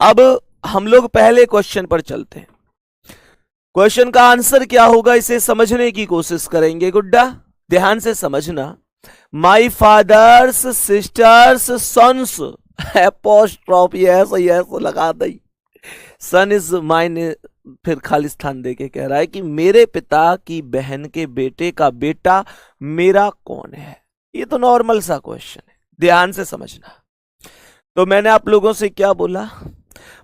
अब हम लोग पहले क्वेश्चन पर चलते हैं। क्वेश्चन का आंसर क्या होगा इसे समझने की कोशिश करेंगे। गुड्डा ध्यान से समझना। My father's sister's son's apostrophe ऐसा लगा दई, सन इज माइन, फिर खालिस्तान दे के कह रहा है कि मेरे पिता की बहन के बेटे का बेटा मेरा कौन है। ये तो नॉर्मल सा क्वेश्चन है, ध्यान से समझना। तो मैंने आप लोगों से क्या बोला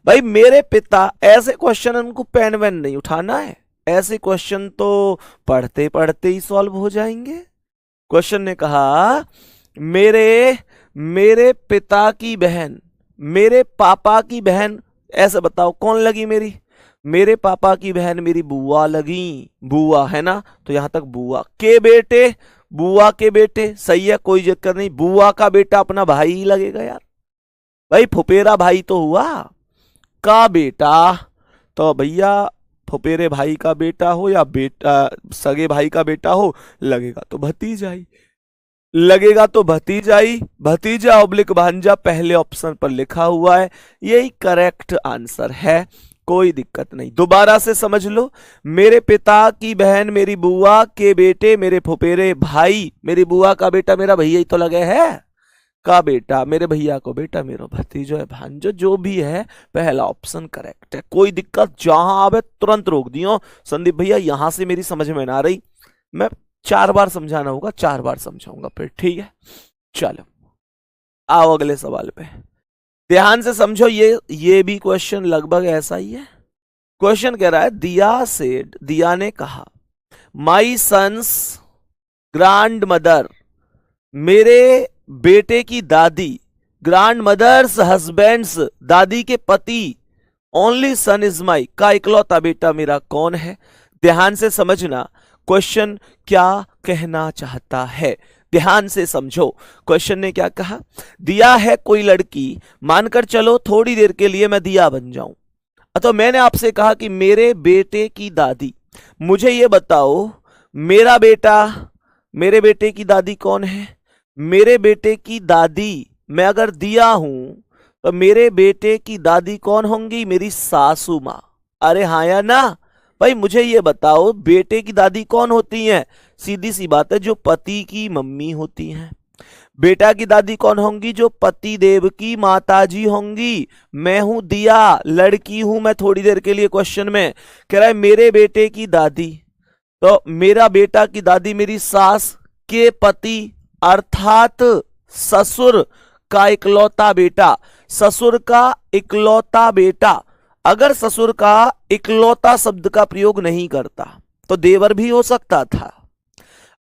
भाई, मेरे पिता, ऐसे क्वेश्चन उनको पेन वेन नहीं उठाना है, ऐसे क्वेश्चन तो पढ़ते पढ़ते ही सॉल्व हो जाएंगे। क्वेश्चन ने कहा मेरे पिता की बहन, मेरे पापा की बहन, ऐसे बताओ कौन लगी मेरी? मेरे पापा की बहन मेरी बुआ लगी, बुआ है ना, तो यहां तक बुआ के बेटे, बुआ के बेटे, सही है, कोई चक्कर नहीं। बुआ का बेटा अपना भाई ही लगेगा यार, भाई फुपेरा भाई तो हुआ, का बेटा तो भैया फुपेरे भाई का बेटा हो या बेटा सगे भाई का बेटा हो, लगेगा तो भतीजा ही, लगेगा तो भतीजा ही, भतीजा ऑब्लिक भांजा पहले ऑप्शन पर लिखा हुआ है, यही करेक्ट आंसर है, कोई दिक्कत नहीं। दोबारा से समझ लो, मेरे पिता की बहन मेरी बुआ के बेटे मेरे फुपेरे भाई, मेरी बुआ का बेटा मेरा भैया ही तो लगे है, का बेटा मेरे भैया को बेटा मेरा भतीजो है भांजो, जो भी है पहला ऑप्शन करेक्ट है, कोई दिक्कत। जहां आवे तुरंत रोक दियो संदीप भैया, यहां से मेरी समझ में ना रही, मैं 4 बार समझाना होगा, 4 बार समझाऊंगा फिर, ठीक है। चलो आओ अगले सवाल पे, ध्यान से समझो। ये भी क्वेश्चन लगभग ऐसा ही है। क्वेश्चन कह रहा है दिया सेड, दिया ने कहा, माई सन्स ग्रैंड मदर, मेरे बेटे की दादी, ग्रैंड मदर्स हस्बैंड्स, दादी के पति, ओनली सन इज माई, का इकलौता बेटा मेरा कौन है। ध्यान से समझना क्वेश्चन क्या कहना चाहता है, ध्यान से समझो। क्वेश्चन ने क्या कहा, दिया है कोई लड़की, मानकर चलो थोड़ी देर के लिए मैं दिया बन जाऊं, तो मैंने आपसे कहा कि मेरे बेटे की दादी, मुझे ये बताओ मेरा बेटा, मेरे बेटे की दादी कौन है। मेरे बेटे की दादी मैं अगर दिया हूं तो मेरे बेटे की दादी कौन होंगी, मेरी सासू मां। अरे हाँ या ना भाई, मुझे ये बताओ बेटे की दादी कौन होती हैं, सीधी सी बात है, जो पति की मम्मी होती हैं। बेटा की दादी कौन होंगी, जो पति देव की माताजी होंगी। मैं हूं दिया, लड़की हूं मैं, थोड़ी देर के लिए क्वेश्चन में कह रहा है मेरे बेटे की दादी, तो मेरा बेटा की दादी मेरी सास के पति अर्थात ससुर का इकलौता बेटा, ससुर का इकलौता बेटा। अगर ससुर का इकलौता शब्द का प्रयोग नहीं करता तो देवर भी हो सकता था,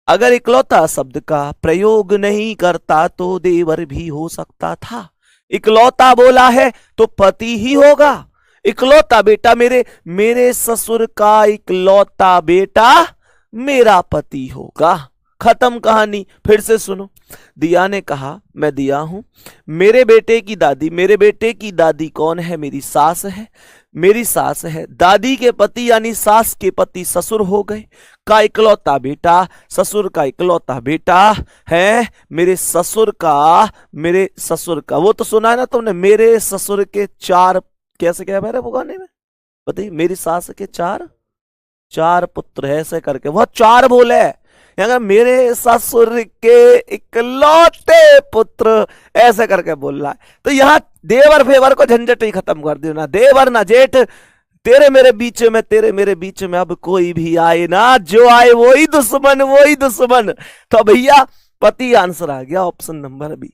अगर इकलौता शब्द का प्रयोग नहीं करता तो देवर भी हो सकता था। इकलौता बोला है तो पति ही होगा, इकलौता बेटा, मेरे ससुर का इकलौता बेटा मेरा पति होगा, खत्म कहानी। फिर से सुनो, दिया ने कहा मैं दिया हूं, मेरे बेटे की दादी, मेरे बेटे की दादी कौन है, मेरी सास है, मेरी सास है, दादी के पति यानी सास के पति ससुर हो गए, का इकलौता बेटा, ससुर का इकलौता बेटा है, मेरे ससुर का वो तो सुना है ना तुमने, मेरे ससुर के 4, कैसे क्या है वो गाने में बताइए, मेरी सास के 4 पुत्र है, ऐसे करके वह 4 बोले, अगर मेरे ससुर के इकलौते पुत्र ऐसे करके बोल रहा है, तो यहां देवर फेवर को झंझट ही खत्म कर दियो, ना देवर ना जेठ, तेरे मेरे बीच में अब कोई भी आए ना, जो आए वही दुश्मन। तो भैया पति आंसर आ गया, option number B.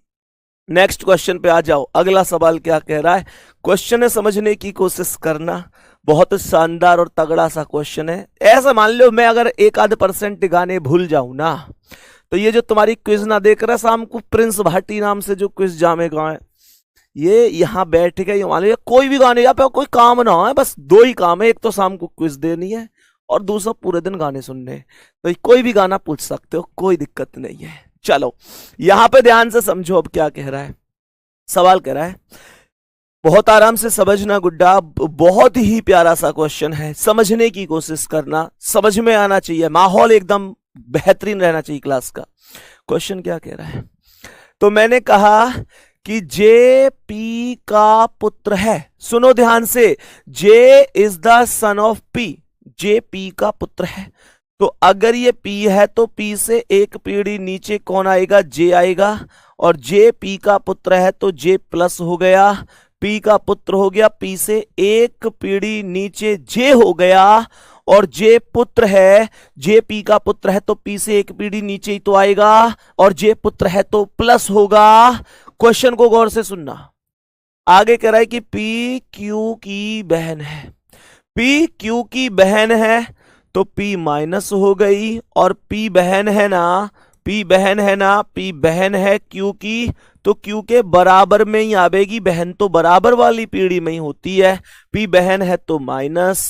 Next question पे आ जाओ, अगला सवाल क्या कह रहा है, क्वेश्चन है समझने की कोशिश करना, बहुत शानदार और तगड़ा सा क्वेश्चन है। ऐसा मान लो मैं अगर 1-8% गाने भूल जाऊं ना, तो ये जो तुम्हारी क्विज ना देख रहा शाम को, प्रिंस भाटी नाम से जो क्विज जामे गाए, ये यहाँ बैठ के मान लो कोई भी गाने, या कोई काम ना हो, बस 2 ही काम है, एक तो शाम को क्विज देनी है और दूसरा पूरे दिन गाने सुनने, तो कोई भी गाना पूछ सकते हो, कोई दिक्कत नहीं है। चलो यहां पे ध्यान से समझो, अब क्या कह रहा है, सवाल कह रहा है, बहुत आराम से समझना गुड्डा, बहुत ही प्यारा सा क्वेश्चन है, समझने की कोशिश करना, समझ में आना चाहिए, माहौल एकदम बेहतरीन रहना चाहिए क्लास का। क्वेश्चन क्या कह रहा है, तो मैंने कहा कि जे पी का पुत्र है। सुनो ध्यान से, J is the son of P, J P का पुत्र है। तो अगर ये पी है तो पी से एक पीढ़ी नीचे कौन आएगा, जे आएगा। और जे पी का पुत्र है तो जे प्लस हो गया, पी का पुत्र हो गया, पी से एक पीढ़ी नीचे जे हो गया। और जे पुत्र है, जे पी का पुत्र है तो पी से एक पीढ़ी नीचे ही तो आएगा, और जे पुत्र है तो प्लस होगा। क्वेश्चन को गौर से सुनना। आगे कह रहा है कि पी क्यू की बहन है, पी क्यू की बहन है तो पी माइनस हो गई, और पी बहन है ना, पी बहन है ना, पी बहन है क्यू की, तो क्यू के बराबर में ही आवेगी, बहन तो बराबर वाली पीढ़ी में ही होती है। पी बहन है तो माइनस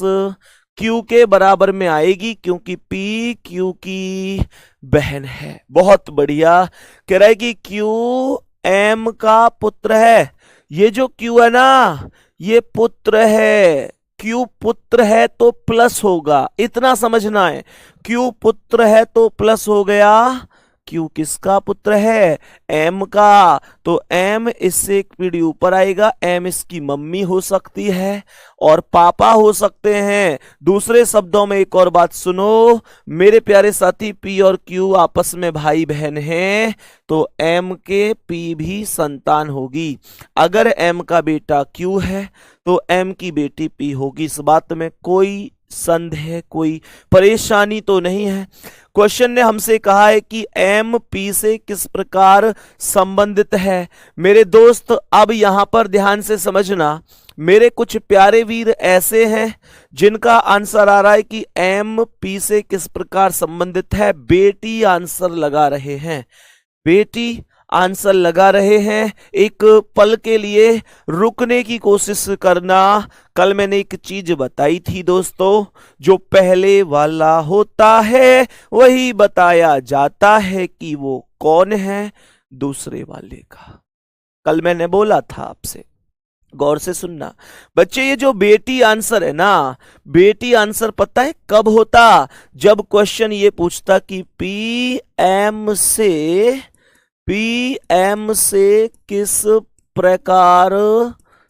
क्यू के बराबर में आएगी, क्योंकि पी क्यू की बहन है। बहुत बढ़िया। कह रहा है कि क्यू एम का पुत्र है। ये जो क्यू है ना, ये पुत्र है, क्यू पुत्र है तो प्लस होगा, इतना समझना है। क्यू पुत्र है तो प्लस हो गया। क्यू किसका पुत्र है, एम का, तो एम इससे एक पीढ़ी ऊपर आएगा। एम इसकी मम्मी हो सकती है और पापा हो सकते हैं। दूसरे शब्दों में एक और बात सुनो मेरे प्यारे साथी, पी और क्यू आपस में भाई बहन हैं, तो एम के पी भी संतान होगी। अगर एम का बेटा क्यू है तो एम की बेटी पी होगी। इस बात में कोई संदेह, कोई परेशानी तो नहीं है। क्वेश्चन ने हमसे कहा है कि एम पी से किस प्रकार संबंधित है। मेरे दोस्त अब यहां पर ध्यान से समझना, मेरे कुछ प्यारे वीर ऐसे हैं जिनका आंसर आ रहा है कि एम पी से किस प्रकार संबंधित है। बेटी आंसर लगा रहे हैं, बेटी आंसर लगा रहे हैं। एक पल के लिए रुकने की कोशिश करना। कल मैंने एक चीज बताई थी दोस्तों, जो पहले वाला होता है वही बताया जाता है कि वो कौन है, दूसरे वाले का। कल मैंने बोला था आपसे, गौर से सुनना बच्चे। ये जो बेटी आंसर है ना, बेटी आंसर पता है कब होता, जब क्वेश्चन ये पूछता कि पी एम से किस प्रकार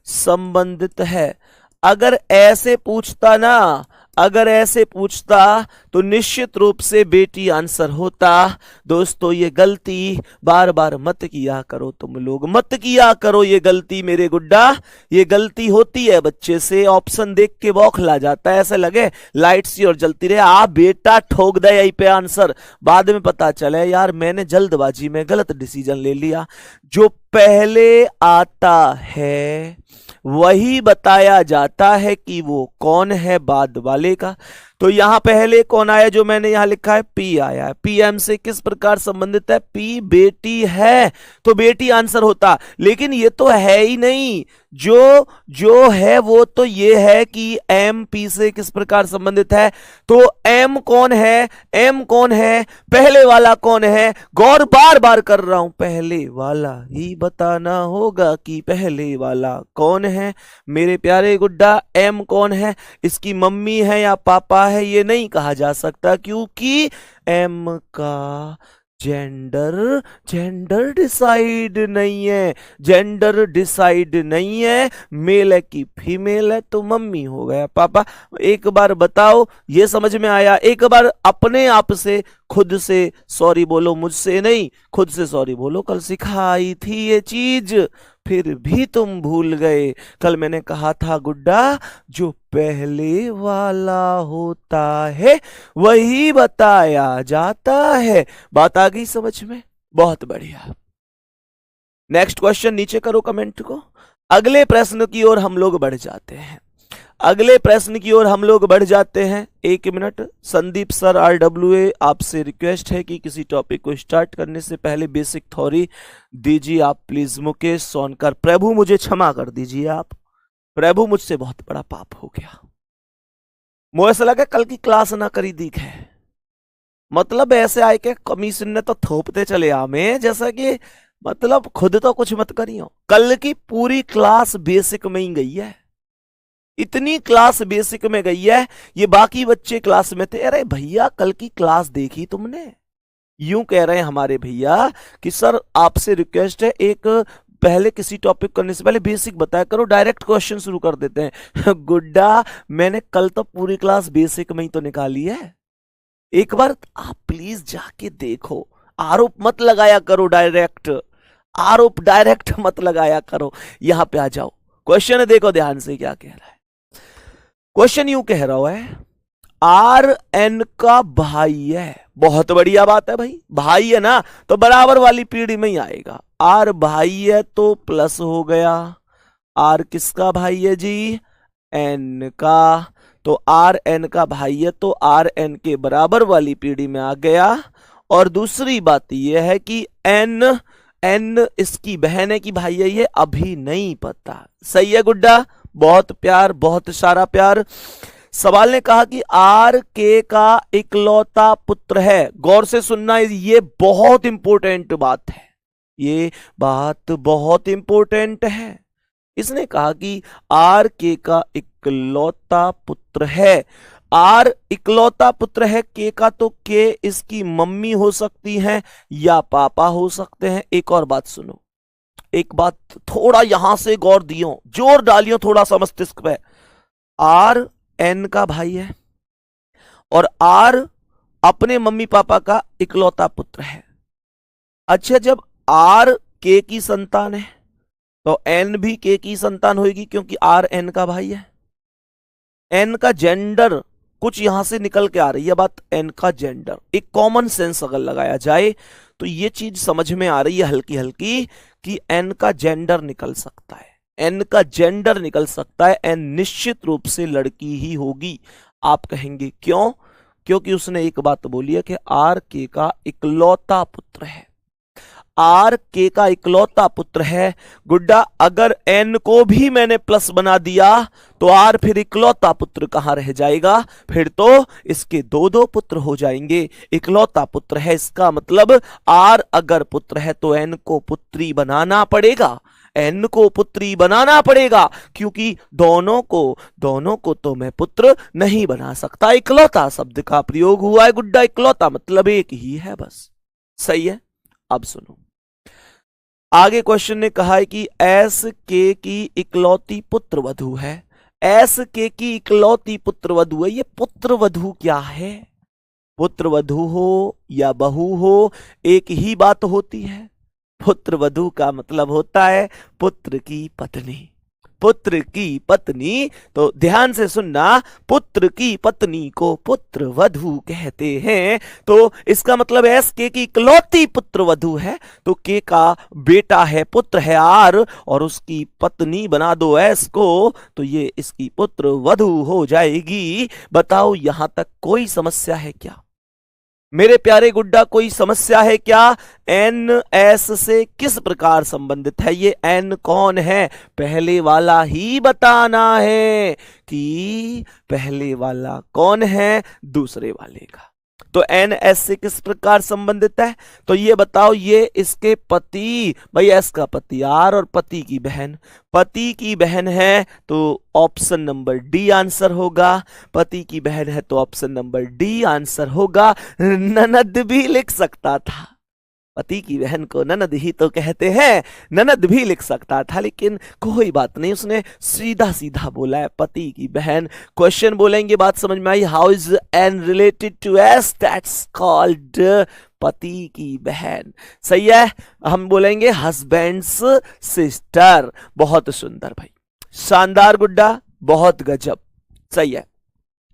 संबंधित है। अगर ऐसे पूछता ना, अगर ऐसे पूछता तो निश्चित रूप से बेटी आंसर होता। दोस्तों ये गलती बार बार मत किया करो, तुम लोग मत किया करो ये गलती मेरे गुड्डा। ये गलती होती है बच्चे से, ऑप्शन देख के बौखला जाता है, ऐसे लगे लाइट सी और जलती रहे, आप बेटा ठोक दे यहीं पे आंसर, बाद में पता चले यार मैंने जल्दबाजी में गलत डिसीजन ले लिया। जो पहले आता है वही बताया जाता है कि वो कौन है, बाद वाले का। तो यहां पहले कौन आया, जो मैंने यहां लिखा है पी आया है। पी एम से किस प्रकार संबंधित है, पी बेटी है तो बेटी आंसर होता। लेकिन ये तो है ही नहीं, जो है वो तो ये है कि एम पी से किस प्रकार संबंधित है। तो एम कौन है, एम कौन है, पहले वाला कौन है। गौर बार बार कर रहा हूं, पहले वाला ही बताना होगा कि पहले वाला कौन है। मेरे प्यारे गुड्डा एम कौन है, इसकी मम्मी है या पापा है ये नहीं कहा जा सकता, क्योंकि एम का जेंडर डिसाइड नहीं है, जेंडर डिसाइड नहीं है। मेल है कि फीमेल है तो मम्मी हो गया पापा। एक बार बताओ ये समझ में आया। एक बार अपने आप से खुद से सॉरी बोलो, मुझसे नहीं, खुद से सॉरी बोलो। कल सिखाई थी ये चीज फिर भी तुम भूल गए। कल मैंने कहा था गुड्डा, जो पहले वाला होता है वही बताया जाता है। बात आ गई समझ में? बहुत बढ़िया। नेक्स्ट क्वेश्चन नीचे करो कमेंट को। अगले प्रश्न की ओर हम लोग बढ़ जाते हैं, अगले प्रश्न की ओर हम लोग बढ़ जाते हैं। एक मिनट, संदीप सर RWA आपसे रिक्वेस्ट है कि किसी टॉपिक को स्टार्ट करने से पहले बेसिक थ्योरी दीजिए आप प्लीज। मुकेश सोनकर, प्रभु मुझे क्षमा कर दीजिए आप, प्रभु मुझसे बहुत बड़ा पाप हो गया। मुझे ऐसा लगा कल की क्लास ना करी दीख है, मतलब ऐसे आए के कमीशन ने तो थोपते चले हमें, जैसा कि मतलब खुद तो कुछ मत करियो। कल की पूरी क्लास बेसिक में ही गई है, इतनी क्लास बेसिक में गई है। ये बाकी बच्चे क्लास में थे, अरे भैया कल की क्लास देखी तुमने? यूं कह रहे हैं हमारे भैया कि सर आपसे रिक्वेस्ट है, एक पहले किसी टॉपिक करने से पहले बेसिक बताया करो, डायरेक्ट क्वेश्चन शुरू कर देते हैं। गुड्डा, मैंने कल तो पूरी क्लास बेसिक में ही तो निकाली है, एक बार आप प्लीज जाके देखो। आरोप मत लगाया करो, डायरेक्ट आरोप डायरेक्ट मत लगाया करो। यहां पे आ जाओ, क्वेश्चन देखो ध्यान से क्या कह रहा है। क्वेश्चन यूं कह रहा है, आर एन का भाई है। बहुत बढ़िया बात है भाई, भाई है ना तो बराबर वाली पीढ़ी में ही आएगा। आर भाई है तो प्लस हो गया, आर किसका भाई है जी, एन का, तो आर एन का भाई है तो आर एन के बराबर वाली पीढ़ी में आ गया। और दूसरी बात यह है कि एन एन इसकी बहन है कि भाई है, ये अभी नहीं पता। सही है गुड्डा, बहुत प्यार, बहुत सारा प्यार। सवाल ने कहा कि आर के का इकलौता पुत्र है। गौर से सुनना, ये बहुत इंपॉर्टेंट बात है, ये बात बहुत इंपॉर्टेंट है। इसने कहा कि आर के का इकलौता पुत्र है। आर इकलौता पुत्र है के का, तो के इसकी मम्मी हो सकती है या पापा हो सकते हैं। एक और बात सुनो, एक बात थोड़ा यहां से गौर दियो, जोर डालियो थोड़ा सा मस्तिष्क पे। आर एन का भाई है और आर अपने मम्मी पापा का इकलौता पुत्र है। अच्छा, जब आर के की संतान है तो एन भी के की संतान होगी, क्योंकि आर एन का भाई है। एन का जेंडर कुछ यहां से निकल के आ रही है बात, एन का जेंडर। एक कॉमन सेंस अगर लगाया जाए तो ये चीज समझ में आ रही है हल्की हल्की कि एन का जेंडर निकल सकता है, एन का जेंडर निकल सकता है। एन निश्चित रूप से लड़की ही होगी। आप कहेंगे क्यों? क्योंकि उसने एक बात बोली है कि आर के का इकलौता पुत्र है, आर के का इकलौता पुत्र है। गुड्डा, अगर एन को भी मैंने प्लस बना दिया तो आर फिर इकलौता पुत्र कहां रह जाएगा? फिर तो इसके दो दो पुत्र हो जाएंगे। इकलौता पुत्र है, इसका मतलब आर अगर पुत्र है तो एन को पुत्री बनाना पड़ेगा, एन को पुत्री बनाना पड़ेगा, क्योंकि दोनों को तो मैं पुत्र नहीं बना सकता। इकलौता शब्द का प्रयोग हुआ है गुड्डा, इकलौता मतलब एक ही है बस। सही है। अब सुनो, आगे क्वेश्चन ने कहा है कि एस के की इकलौती पुत्र वधू है। एस के की इकलौती पुत्र वधू है। ये पुत्र वधू क्या है? पुत्र वधू हो या बहू हो, एक ही बात होती है। पुत्र वधू का मतलब होता है पुत्र की पत्नी, पुत्र की पत्नी। तो ध्यान से सुनना, पुत्र की पत्नी को पुत्र वधू कहते हैं। तो इसका मतलब एस के की इकलौती पुत्र वधू है, तो के का बेटा है, पुत्र है आर, और उसकी पत्नी बना दो एस को, तो ये इसकी पुत्र वधू हो जाएगी। बताओ यहां तक कोई समस्या है क्या मेरे प्यारे गुड्डा? कोई समस्या है क्या? एन एस से किस प्रकार संबंधित है? ये एन कौन है? पहले वाला ही बताना है कि पहले वाला कौन है, दूसरे वाले का। तो एन एस से किस प्रकार संबंधित है? तो ये बताओ, ये इसके पति, भाई एस का पति आर और पति की बहन, पति की बहन है तो ऑप्शन नंबर डी आंसर होगा। पति की बहन है तो ऑप्शन नंबर डी आंसर होगा। ननद भी लिख सकता था, पति की बहन को ननद ही तो कहते हैं, ननद भी लिख सकता था, लेकिन कोई बात नहीं, उसने सीधा सीधा बोला है पति की बहन। क्वेश्चन बोलेंगे, बात समझ में आई? How is N related to S? That's called पति की बहन। सही है। हम बोलेंगे हस्बैंड्स सिस्टर। बहुत सुंदर भाई, शानदार गुड्डा, बहुत गजब। सही है।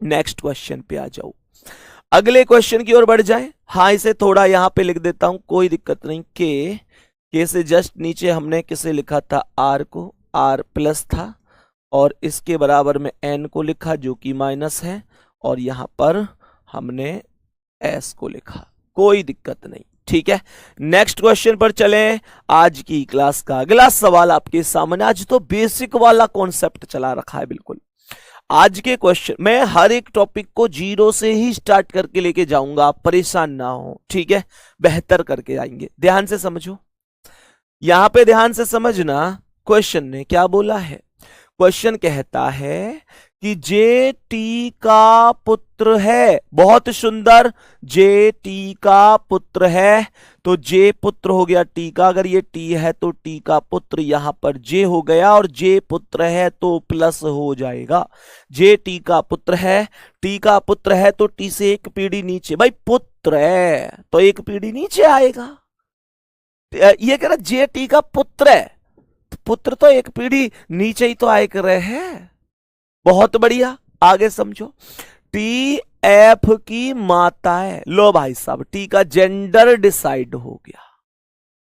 नेक्स्ट क्वेश्चन पे आ जाओ, अगले क्वेश्चन की ओर बढ़ जाएं। हाँ, इसे थोड़ा यहां पे लिख देता हूं, कोई दिक्कत नहीं। के से जस्ट नीचे हमने किसे लिखा था? आर को, आर प्लस था, और इसके बराबर में एन को लिखा जो कि माइनस है, और यहां पर हमने एस को लिखा। कोई दिक्कत नहीं, ठीक है। नेक्स्ट क्वेश्चन पर चलें। आज की क्लास का अगला सवाल आपके सामने, आज तो बेसिक वाला कॉन्सेप्ट चला रखा है बिल्कुल। आज के क्वेश्चन मैं हर एक टॉपिक को जीरो से ही स्टार्ट करके लेके जाऊंगा, आप परेशान ना हो, ठीक है। बेहतर करके आएंगे। ध्यान से समझो, यहां पे ध्यान से समझना। क्वेश्चन ने क्या बोला है? क्वेश्चन कहता है कि जे टी का पुत्र है। बहुत सुंदर, जे टी का पुत्र है, तो जे पुत्र हो गया टी का। अगर ये टी है तो टी का पुत्र यहां पर जे हो गया, और जे पुत्र है तो प्लस हो जाएगा। जे टी का पुत्र है, टी का पुत्र है तो टी से एक पीढ़ी नीचे, भाई पुत्र है तो एक पीढ़ी नीचे आएगा। ये कह रहा जे टी का पुत्र है, पुत्र तो एक पीढ़ी नीचे ही तो आए कर रहे हैं। बहुत बढ़िया, आगे समझो। टी एफ की माता है। लो भाई साहब, टी का जेंडर डिसाइड हो गया।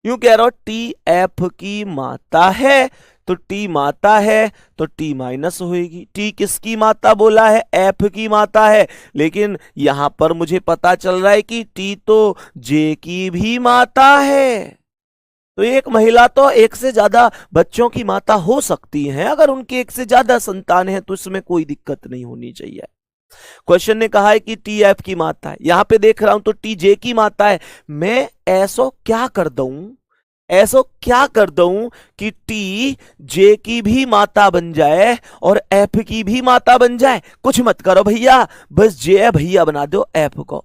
यूं कह रहा हूं टी एफ की माता है, तो टी माता है तो टी माइनस होएगी। टी किसकी माता बोला है? एफ की माता है। लेकिन यहां पर मुझे पता चल रहा है कि टी तो जे की भी माता है। तो एक महिला तो एक से ज्यादा बच्चों की माता हो सकती है। अगर उनके एक से ज्यादा संतान है तो इसमें कोई दिक्कत नहीं होनी चाहिए। क्वेश्चन ने कहा है कि टी एफ की माता है, यहां पे देख रहा हूं तो टी जे की माता है। मैं ऐसो क्या कर दूं, ऐसो क्या कर दूं कि टी जे की भी माता बन जाए और एफ की भी माता बन जाए? कुछ मत करो भैया, बस जे भैया बना दो एफ को,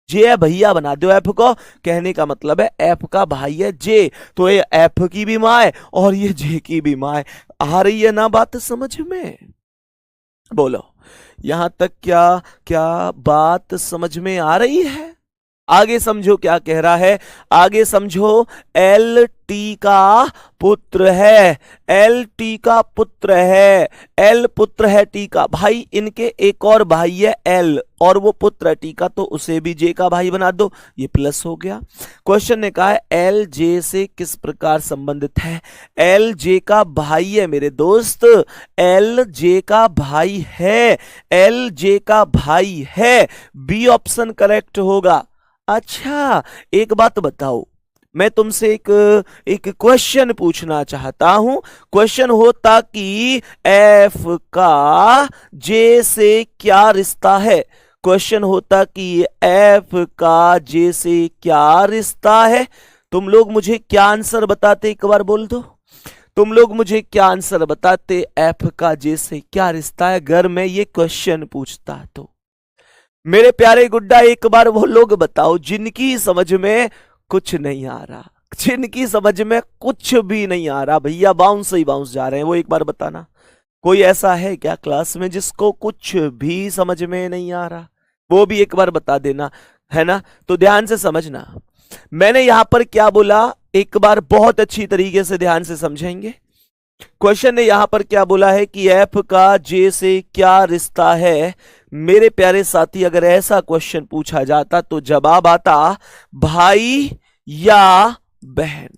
जे भैया बना दो एफ को। कहने का मतलब है एफ का भाई है जे, तो ये एफ की भी मां है और ये जे की भी मां है। आ रही है ना बात समझ में? बोलो, यहां तक क्या क्या बात समझ में आ रही है? आगे समझो क्या कह रहा है, आगे समझो। एल टी का पुत्र है, एल टी का पुत्र है, एल पुत्र है टी का। भाई इनके एक और भाई है एल, और वो पुत्र है टी का, तो उसे भी जे का भाई बना दो, ये प्लस हो गया। क्वेश्चन ने कहा है एल जे से किस प्रकार संबंधित है? एल जे का भाई है मेरे दोस्त, एल जे का भाई है, एल जे का भाई है। बी ऑप्शन करेक्ट होगा। अच्छा, एक बात बताओ, मैं तुमसे एक क्वेश्चन पूछना चाहता हूं। क्वेश्चन होता कि एफ का जे से क्या रिश्ता है? क्वेश्चन होता कि एफ का जे से क्या रिश्ता है? तुम लोग मुझे क्या आंसर बताते, एक बार बोल दो। तुम लोग मुझे क्या आंसर बताते, एफ का जे से क्या रिश्ता है, अगर मैं ये क्वेश्चन पूछता तो? मेरे प्यारे गुड्डा, एक बार वो लोग बताओ जिनकी समझ में कुछ नहीं आ रहा, जिनकी समझ में कुछ भी नहीं आ रहा, भैया बाउंस ही बाउंस जा रहे हैं, वो एक बार बताना। कोई ऐसा है क्या क्लास में जिसको कुछ भी समझ में नहीं आ रहा? वो भी एक बार बता देना, है ना? तो ध्यान से समझना, मैंने यहां पर क्या बोला, एक बार बहुत अच्छी तरीके से ध्यान से समझेंगे। क्वेश्चन ने यहां पर क्या बोला है कि एफ का जे से क्या रिश्ता है। मेरे प्यारे साथी, अगर ऐसा क्वेश्चन पूछा जाता तो जवाब आता भाई या बहन।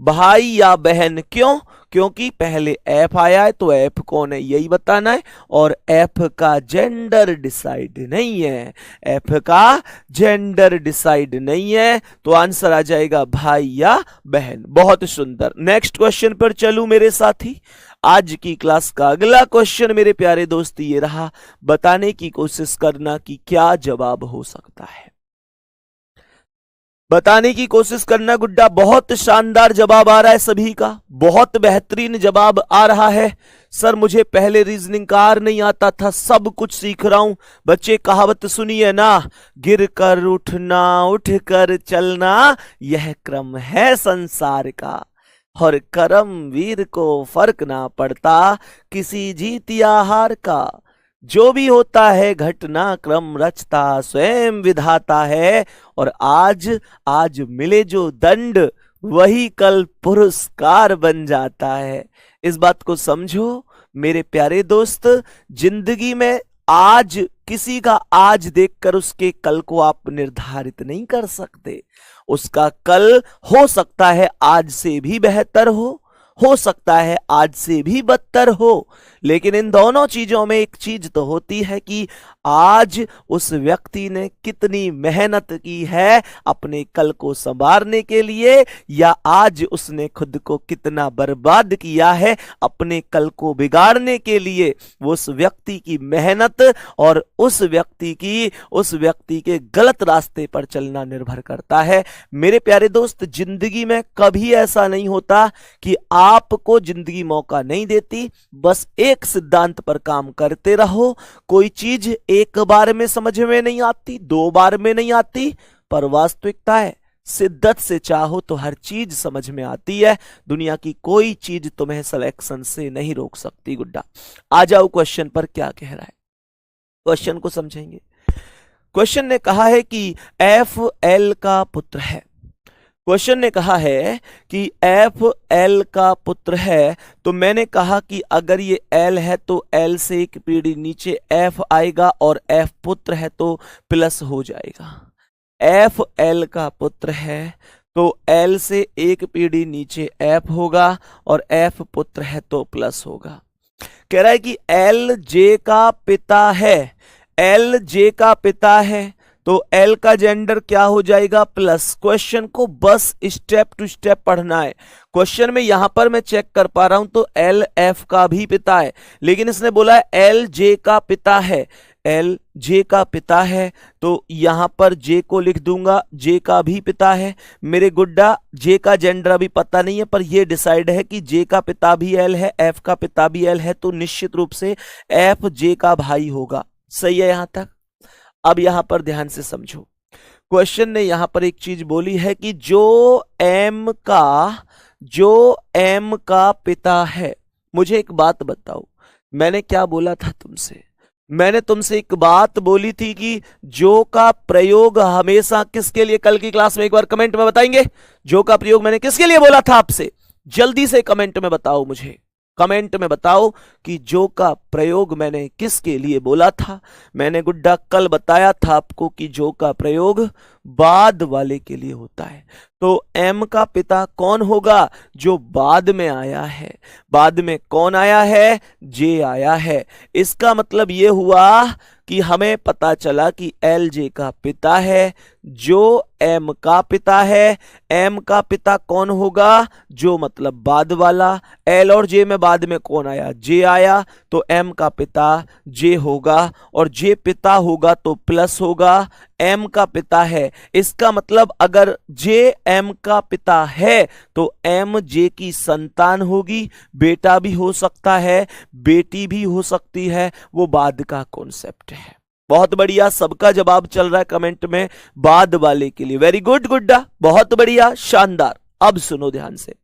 भाई या बहन, क्यों? क्योंकि पहले एफ आया है, तो एफ कौन है यही बताना है, और एफ का जेंडर डिसाइड नहीं है, एफ का जेंडर डिसाइड नहीं है, तो आंसर आ जाएगा भाई या बहन। बहुत सुंदर। नेक्स्ट क्वेश्चन पर चलूं मेरे साथी। आज की क्लास का अगला क्वेश्चन मेरे प्यारे दोस्त ये रहा, बताने की कोशिश करना कि क्या जवाब हो सकता है। बताने की कोशिश करना गुड्डा। बहुत शानदार जवाब आ रहा है सभी का, बहुत बेहतरीन जवाब आ रहा है। सर मुझे पहले रीजनिंग का आर नहीं आता था, सब कुछ सीख रहा हूं। बच्चे कहावत सुनिए ना, गिर कर उठना उठ कर चलना यह क्रम है संसार का, और करम वीर को फर्क ना पड़ता किसी जीत या हार का। जो भी होता है घटना क्रम रचता स्वयं विधाता है, और आज मिले जो दंड वही कल पुरस्कार बन जाता है। इस बात को समझो मेरे प्यारे दोस्त। जिंदगी में आज किसी का आज देखकर उसके कल को आप निर्धारित नहीं कर सकते। उसका कल हो सकता है आज से भी बेहतर हो सकता है आज से भी बदतर हो, लेकिन इन दोनों चीजों में एक चीज तो होती है कि आज उस व्यक्ति ने कितनी मेहनत की है अपने कल को संवारने के लिए, या आज उसने खुद को कितना बर्बाद किया है अपने कल को बिगाड़ने के लिए। वो उस व्यक्ति की मेहनत और उस व्यक्ति के गलत रास्ते पर चलना निर्भर करता है। मेरे प्यारे दोस्त, जिंदगी में कभी ऐसा नहीं होता कि आपको जिंदगी मौका नहीं देती, बस एक एक सिद्धांत पर काम करते रहो। कोई चीज एक बार में समझ में नहीं आती, 2 बार में नहीं आती, पर वास्तविकता है शिद्दत से चाहो तो हर चीज समझ में आती है। दुनिया की कोई चीज तुम्हें सिलेक्शन से नहीं रोक सकती। गुड्डा, आ जाओ क्वेश्चन पर, क्या कह रहा है, क्वेश्चन को समझेंगे। क्वेश्चन ने कहा है कि एफ एल का पुत्र है। क्वेश्चन ने कहा है कि एफ एल का पुत्र है, तो मैंने कहा कि अगर ये एल है तो एल से एक पीढ़ी नीचे एफ आएगा और एफ पुत्र है तो प्लस हो जाएगा। एफ एल का पुत्र है तो एल से एक पीढ़ी नीचे एफ होगा और एफ पुत्र है तो प्लस होगा। कह रहा है कि एल जे का पिता है, एल जे का पिता है तो एल का जेंडर क्या हो जाएगा, प्लस। क्वेश्चन को बस स्टेप टू स्टेप पढ़ना है। क्वेश्चन में यहां पर मैं चेक कर पा रहा हूं तो एल एफ का भी पिता है, लेकिन इसने बोला है एल जे का पिता है। एल जे का पिता है तो यहां पर जे को लिख दूंगा, जे का भी पिता है। मेरे गुड्डा, जे का जेंडर अभी पता नहीं है, पर यह डिसाइड है कि जे का पिता भी एल है, एफ का पिता भी एल है, तो निश्चित रूप से एफ जे का भाई होगा। सही है यहां तक? अब यहां पर ध्यान से समझो, क्वेश्चन ने यहां पर एक चीज बोली है कि जो एम का पिता है। मुझे एक बात बताओ, मैंने क्या बोला था तुमसे? मैंने तुमसे एक बात बोली थी कि जो का प्रयोग हमेशा किसके लिए, कल की क्लास में एक बार कमेंट में बताएंगे जो का प्रयोग मैंने किसके लिए बोला था आपसे? जल्दी से कमेंट में बताओ, मुझे कमेंट में बताओ कि जो का प्रयोग मैंने किसके लिए बोला था। मैंने गुड्डा कल बताया था आपको कि जो का प्रयोग बाद वाले के लिए होता है। तो एम का पिता कौन होगा? जो बाद में आया है। बाद में कौन आया है? जे आया है। इसका मतलब यह हुआ कि हमें पता चला कि एल जे का पिता है, जो एम का पिता है। एम का पिता कौन होगा? जो मतलब बाद वाला। एल और जे में बाद में कौन आया? जे आया, तो एम का पिता जे होगा, और जे पिता होगा तो प्लस होगा। एम का पिता है, इसका मतलब अगर जे एम का पिता है तो एम जे की संतान होगी। बेटा भी हो सकता है, बेटी भी हो सकती है, वो बाद का कॉन्सेप्ट है। बहुत बढ़िया, सबका जवाब चल रहा है कमेंट में बाद वाले के लिए। वेरी गुड गुड्डा, बहुत बढ़िया, शानदार। अब सुनो ध्यान से,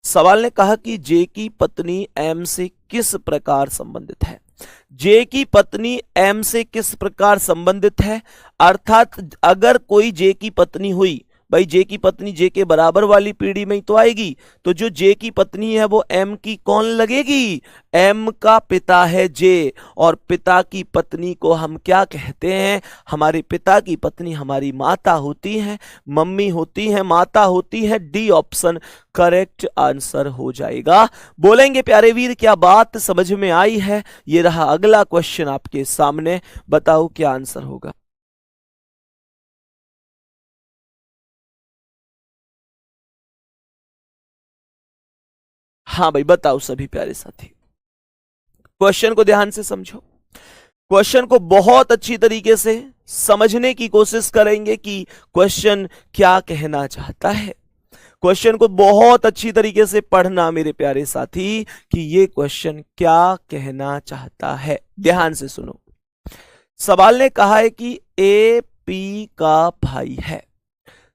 सवाल ने कहा कि जे की पत्नी एम से किस प्रकार संबंधित है। जे की पत्नी एम से किस प्रकार संबंधित है, अर्थात अगर कोई जे की पत्नी हुई, भाई जे की पत्नी जे के बराबर वाली पीढ़ी में ही तो आएगी, तो जो जे की पत्नी है वो एम की कौन लगेगी? एम का पिता है जे, और पिता की पत्नी को हम क्या कहते हैं? हमारे पिता की पत्नी हमारी माता होती है, मम्मी होती है, माता होती है। डी ऑप्शन करेक्ट आंसर हो जाएगा। बोलेंगे प्यारे वीर, क्या बात समझ में आई है? ये रहा अगला क्वेश्चन आपके सामने, बताओ क्या आंसर होगा। हाँ भाई बताओ सभी प्यारे साथी, क्वेश्चन को ध्यान से समझो। क्वेश्चन को बहुत अच्छी तरीके से समझने की कोशिश करेंगे कि क्वेश्चन क्या कहना चाहता है। क्वेश्चन को बहुत अच्छी तरीके से पढ़ना मेरे प्यारे साथी कि ये क्वेश्चन क्या कहना चाहता है। ध्यान से सुनो, सवाल ने कहा है कि ए पी का भाई है।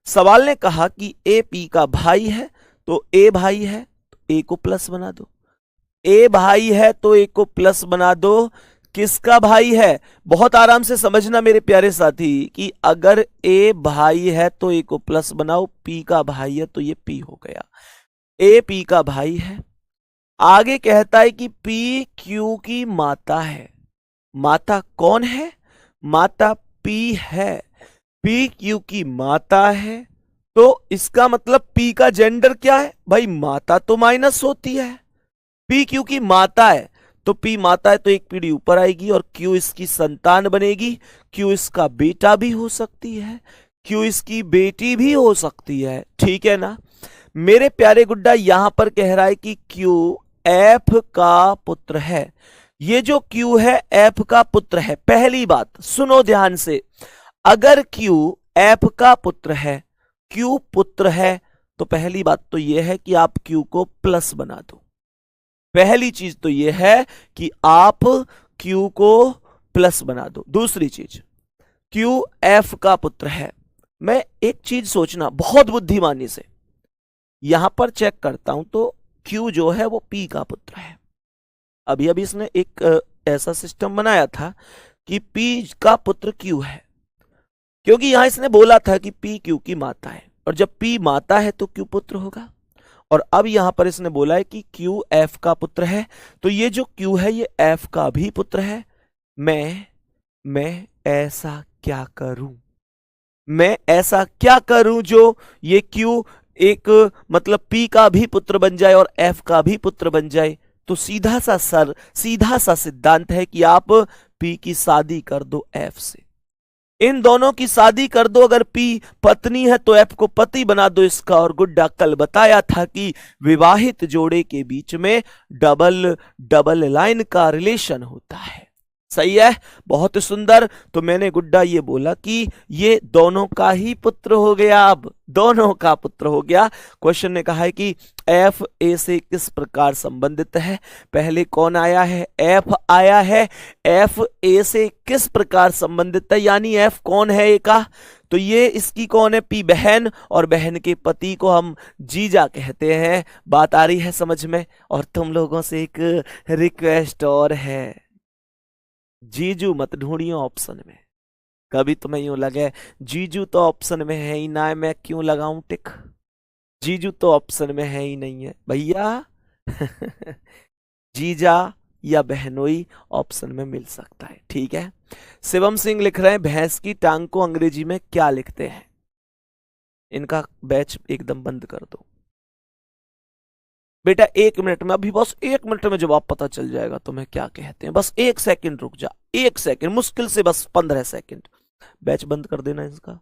सवाल ने कहा कि ए पी का भाई है, तो ए भाई है तो ए को प्लस बना दो। ए भाई है तो ए को प्लस बना दो। किसका भाई है? बहुत आराम से समझना मेरे प्यारे साथी कि अगर ए भाई है तो ए को प्लस बनाओ, पी का भाई है तो ये पी हो गया। ए पी का भाई है। आगे कहता है कि पी क्यू की माता है। माता कौन है? माता पी है। पी क्यू की माता है, तो इसका मतलब पी का जेंडर क्या है? भाई माता तो माइनस होती है। पी क्यू की माता है तो पी माता है तो एक पीढ़ी ऊपर आएगी और क्यू इसकी संतान बनेगी। क्यू इसका बेटा भी हो सकती है, क्यू इसकी बेटी भी हो सकती है। ठीक है ना मेरे प्यारे गुड्डा? यहां पर कह रहा है कि क्यू एफ का पुत्र है। ये जो क्यू है एफ का पुत्र है। पहली बात सुनो ध्यान से, अगर क्यू एफ का पुत्र है, क्यू पुत्र है, तो पहली बात तो यह है कि आप क्यू को प्लस बना दो। पहली चीज तो यह है कि आप Q को प्लस बना दो। दूसरी चीज, Q F का पुत्र है। मैं एक चीज सोचना बहुत बुद्धिमानी से, यहां पर चेक करता हूं तो Q जो है वो P का पुत्र है। अभी अभी इसने एक ऐसा सिस्टम बनाया था कि P का पुत्र Q है, क्योंकि यहां इसने बोला था कि P Q की माता है, और जब P माता है तो Q पुत्र होगा। और अब यहां पर इसने बोला है कि Q F का पुत्र है, तो ये जो Q है ये F का भी पुत्र है। मैं ऐसा क्या करूं, मैं ऐसा क्या करूं जो ये Q एक मतलब P का भी पुत्र बन जाए और F का भी पुत्र बन जाए। तो सीधा सा सिद्धांत है कि आप P की शादी कर दो F से, इन दोनों की शादी कर दो। अगर P पत्नी है तो F को पति बना दो इसका। और गुड्डा कल बताया था कि विवाहित जोड़े के बीच में डबल लाइन का रिलेशन होता है। सही है, बहुत सुंदर। तो मैंने गुड्डा ये बोला कि ये दोनों का ही पुत्र हो गया, अब दोनों का पुत्र हो गया। क्वेश्चन ने कहा है कि F A से किस प्रकार संबंधित है। पहले कौन आया है, F आया है। F A से किस प्रकार संबंधित है, यानी F कौन है A का, तो ये इसकी कौन है, P बहन, और बहन के पति को हम जीजा कहते हैं। बात आ रही है समझ में। और तुम लोगों से एक रिक्वेस्ट और है, जीजू मत ढूंढियो ऑप्शन में। कभी तुम्हें यूं लगे जीजू तो ऑप्शन में है ही ना है, मैं क्यों लगाऊं टिक, जीजू तो ऑप्शन में है ही नहीं है भैया। जीजा या बहनोई ऑप्शन में मिल सकता है, ठीक है। शिवम सिंह लिख रहे हैं भैंस की टांग को अंग्रेजी में क्या लिखते हैं। इनका बैच एकदम बंद कर दो बेटा, 1 मिनट में, अभी बस 1 मिनट में जवाब पता चल जाएगा तुम्हें क्या कहते हैं। बस 1 सेकंड रुक जा, 1 सेकंड, मुश्किल से बस 15 सेकंड। बैच बंद कर देना इसका।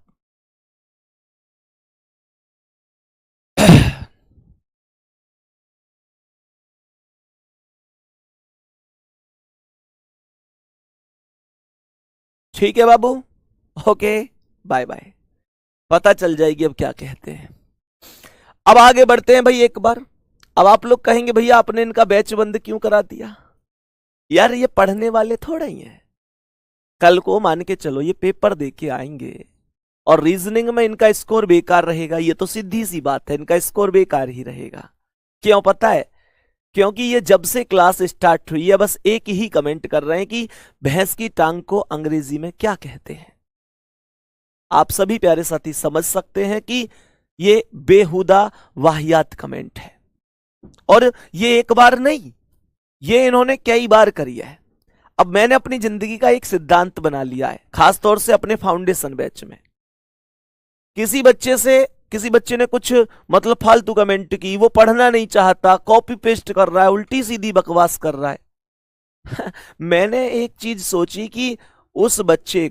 ठीक है बाबू, ओके, बाय बाय। पता चल जाएगी अब क्या कहते हैं। अब आगे बढ़ते हैं भाई एक बार। अब आप लोग कहेंगे भैया आपने इनका बैच बंद क्यों करा दिया। यार ये पढ़ने वाले थोड़ा ही हैं, कल को मान के चलो ये पेपर दे के आएंगे और रीजनिंग में इनका स्कोर बेकार रहेगा। ये तो सीधी सी बात है, इनका स्कोर बेकार ही रहेगा। क्यों पता है, क्योंकि ये जब से क्लास स्टार्ट हुई है बस एक ही कमेंट कर रहे हैं कि भैंस की टांग को अंग्रेजी में क्या कहते हैं। आप सभी प्यारे साथी समझ सकते हैं कि ये बेहुदा वाहियात कमेंट है, और ये एक बार नहीं, ये इन्होंने कई बार करी है। अब मैंने अपनी जिंदगी का एक सिद्धांत बना लिया है, खासतौर से अपने फाउंडेशन बैच में। किसी बच्चे ने कुछ मतलब फालतू कमेंट की, वो पढ़ना नहीं चाहता, कॉपी पेस्ट कर रहा है, उल्टी सीधी बकवास कर रहा है। मैंने एक चीज सोची कि उस बच्चे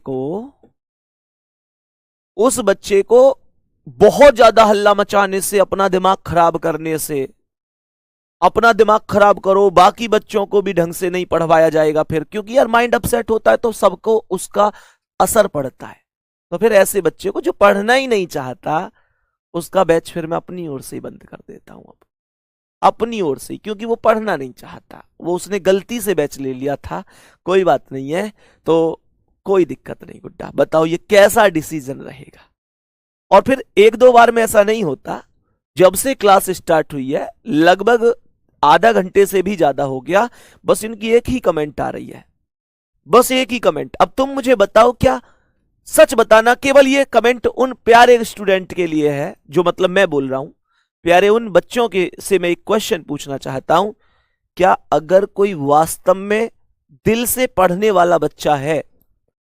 को बहुत ज्यादा हल्ला मचाने से, अपना दिमाग खराब करने से, अपना दिमाग खराब करो, बाकी बच्चों को भी ढंग से नहीं पढ़वाया जाएगा फिर, क्योंकि यार माइंड अपसेट होता है तो सबको उसका असर पड़ता है। तो फिर ऐसे बच्चे को जो पढ़ना ही नहीं चाहता, उसका बैच फिर मैं अपनी ओर से ही बंद कर देता हूं। अब अपनी ओर से, क्योंकि वो पढ़ना नहीं चाहता, वो उसने गलती से बैच ले लिया था, कोई बात नहीं है, तो कोई दिक्कत नहीं। गुड्डा बताओ ये कैसा डिसीजन रहेगा। और फिर 1-2 बार में ऐसा नहीं होता, जब से क्लास स्टार्ट हुई है लगभग आधा घंटे से भी ज्यादा हो गया, बस इनकी एक ही कमेंट आ रही है, बस एक ही कमेंट। अब तुम मुझे बताओ, क्या सच बताना, केवल ये कमेंट उन प्यारे स्टूडेंट के लिए है जो मतलब मैं बोल रहा हूं, प्यारे उन बच्चों के से मैं एक क्वेश्चन पूछना चाहता हूं, क्या अगर कोई वास्तव में दिल से पढ़ने वाला बच्चा है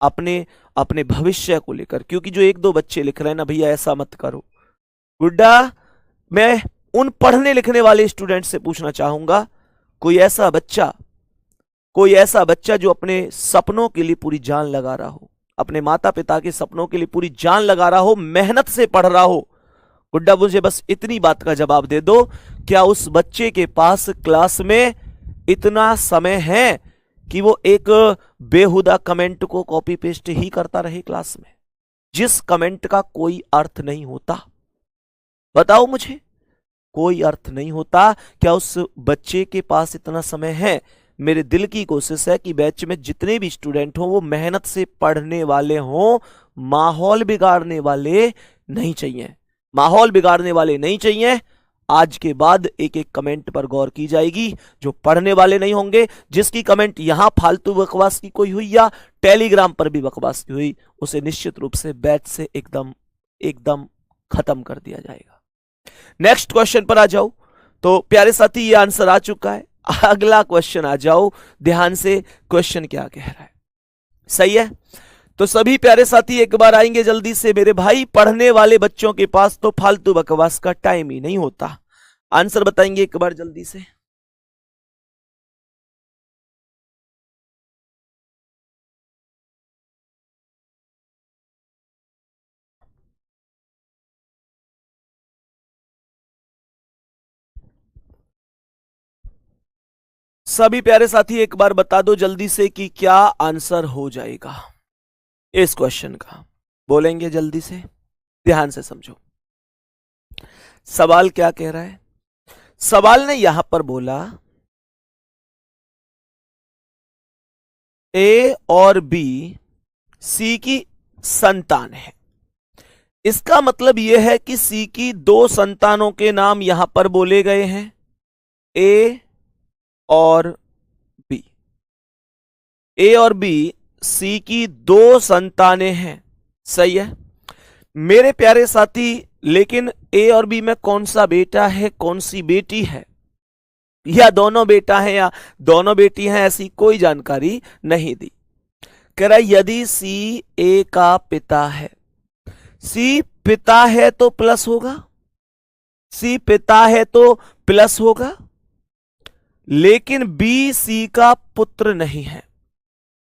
अपने भविष्य को लेकर, क्योंकि जो 1-2 बच्चे लिख रहे हैं ना भैया ऐसा मत करो, गुड्डा मैं उन पढ़ने लिखने वाले स्टूडेंट से पूछना चाहूंगा, कोई ऐसा बच्चा जो अपने सपनों के लिए पूरी जान लगा रहा हो, अपने माता पिता के सपनों के लिए पूरी जान लगा रहा हो, मेहनत से पढ़ रहा हो, गुड्डा मुझे बस इतनी बात का जवाब दे दो, क्या उस बच्चे के पास क्लास में इतना समय है कि वो एक बेहुदा कमेंट को कॉपी पेस्ट ही करता रहे क्लास में, जिस कमेंट का कोई अर्थ नहीं होता। बताओ मुझे, कोई अर्थ नहीं होता। क्या उस बच्चे के पास इतना समय है? मेरे दिल की कोशिश है कि बैच में जितने भी स्टूडेंट हों वो मेहनत से पढ़ने वाले हों, माहौल बिगाड़ने वाले नहीं चाहिए, माहौल बिगाड़ने वाले नहीं चाहिए। आज के बाद एक एक कमेंट पर गौर की जाएगी, जो पढ़ने वाले नहीं होंगे, जिसकी कमेंट यहां फालतू बकवास की कोई हुई या टेलीग्राम पर भी बकवास की हुई, उसे निश्चित रूप से बैच से एकदम एकदम खत्म कर दिया जाएगा। नेक्स्ट क्वेश्चन पर आ जाओ। तो प्यारे साथी ये आंसर आ चुका है। अगला क्वेश्चन आ जाओ, ध्यान से क्वेश्चन क्या कह रहा है। सही है, तो सभी प्यारे साथी एक बार आएंगे जल्दी से। मेरे भाई पढ़ने वाले बच्चों के पास तो फालतू बकवास का टाइम ही नहीं होता। आंसर बताएंगे एक बार जल्दी से। सभी प्यारे साथी एक बार बता दो जल्दी से कि क्या आंसर हो जाएगा इस क्वेश्चन का। बोलेंगे जल्दी से, ध्यान से समझो सवाल क्या कह रहा है। सवाल ने यहां पर बोला ए और बी सी की संतान है। इसका मतलब यह है कि सी की दो संतानों के नाम यहां पर बोले गए हैं, ए और बी। ए और बी सी की दो संतानें हैं। सही है मेरे प्यारे साथी, लेकिन ए और बी में कौन सा बेटा है, कौन सी बेटी है, या दोनों बेटा है या दोनों बेटी हैं, ऐसी कोई जानकारी नहीं दी। कह रहा यदि सी ए का पिता है, सी पिता है तो प्लस होगा, सी पिता है तो प्लस होगा, लेकिन बी सी का पुत्र नहीं है।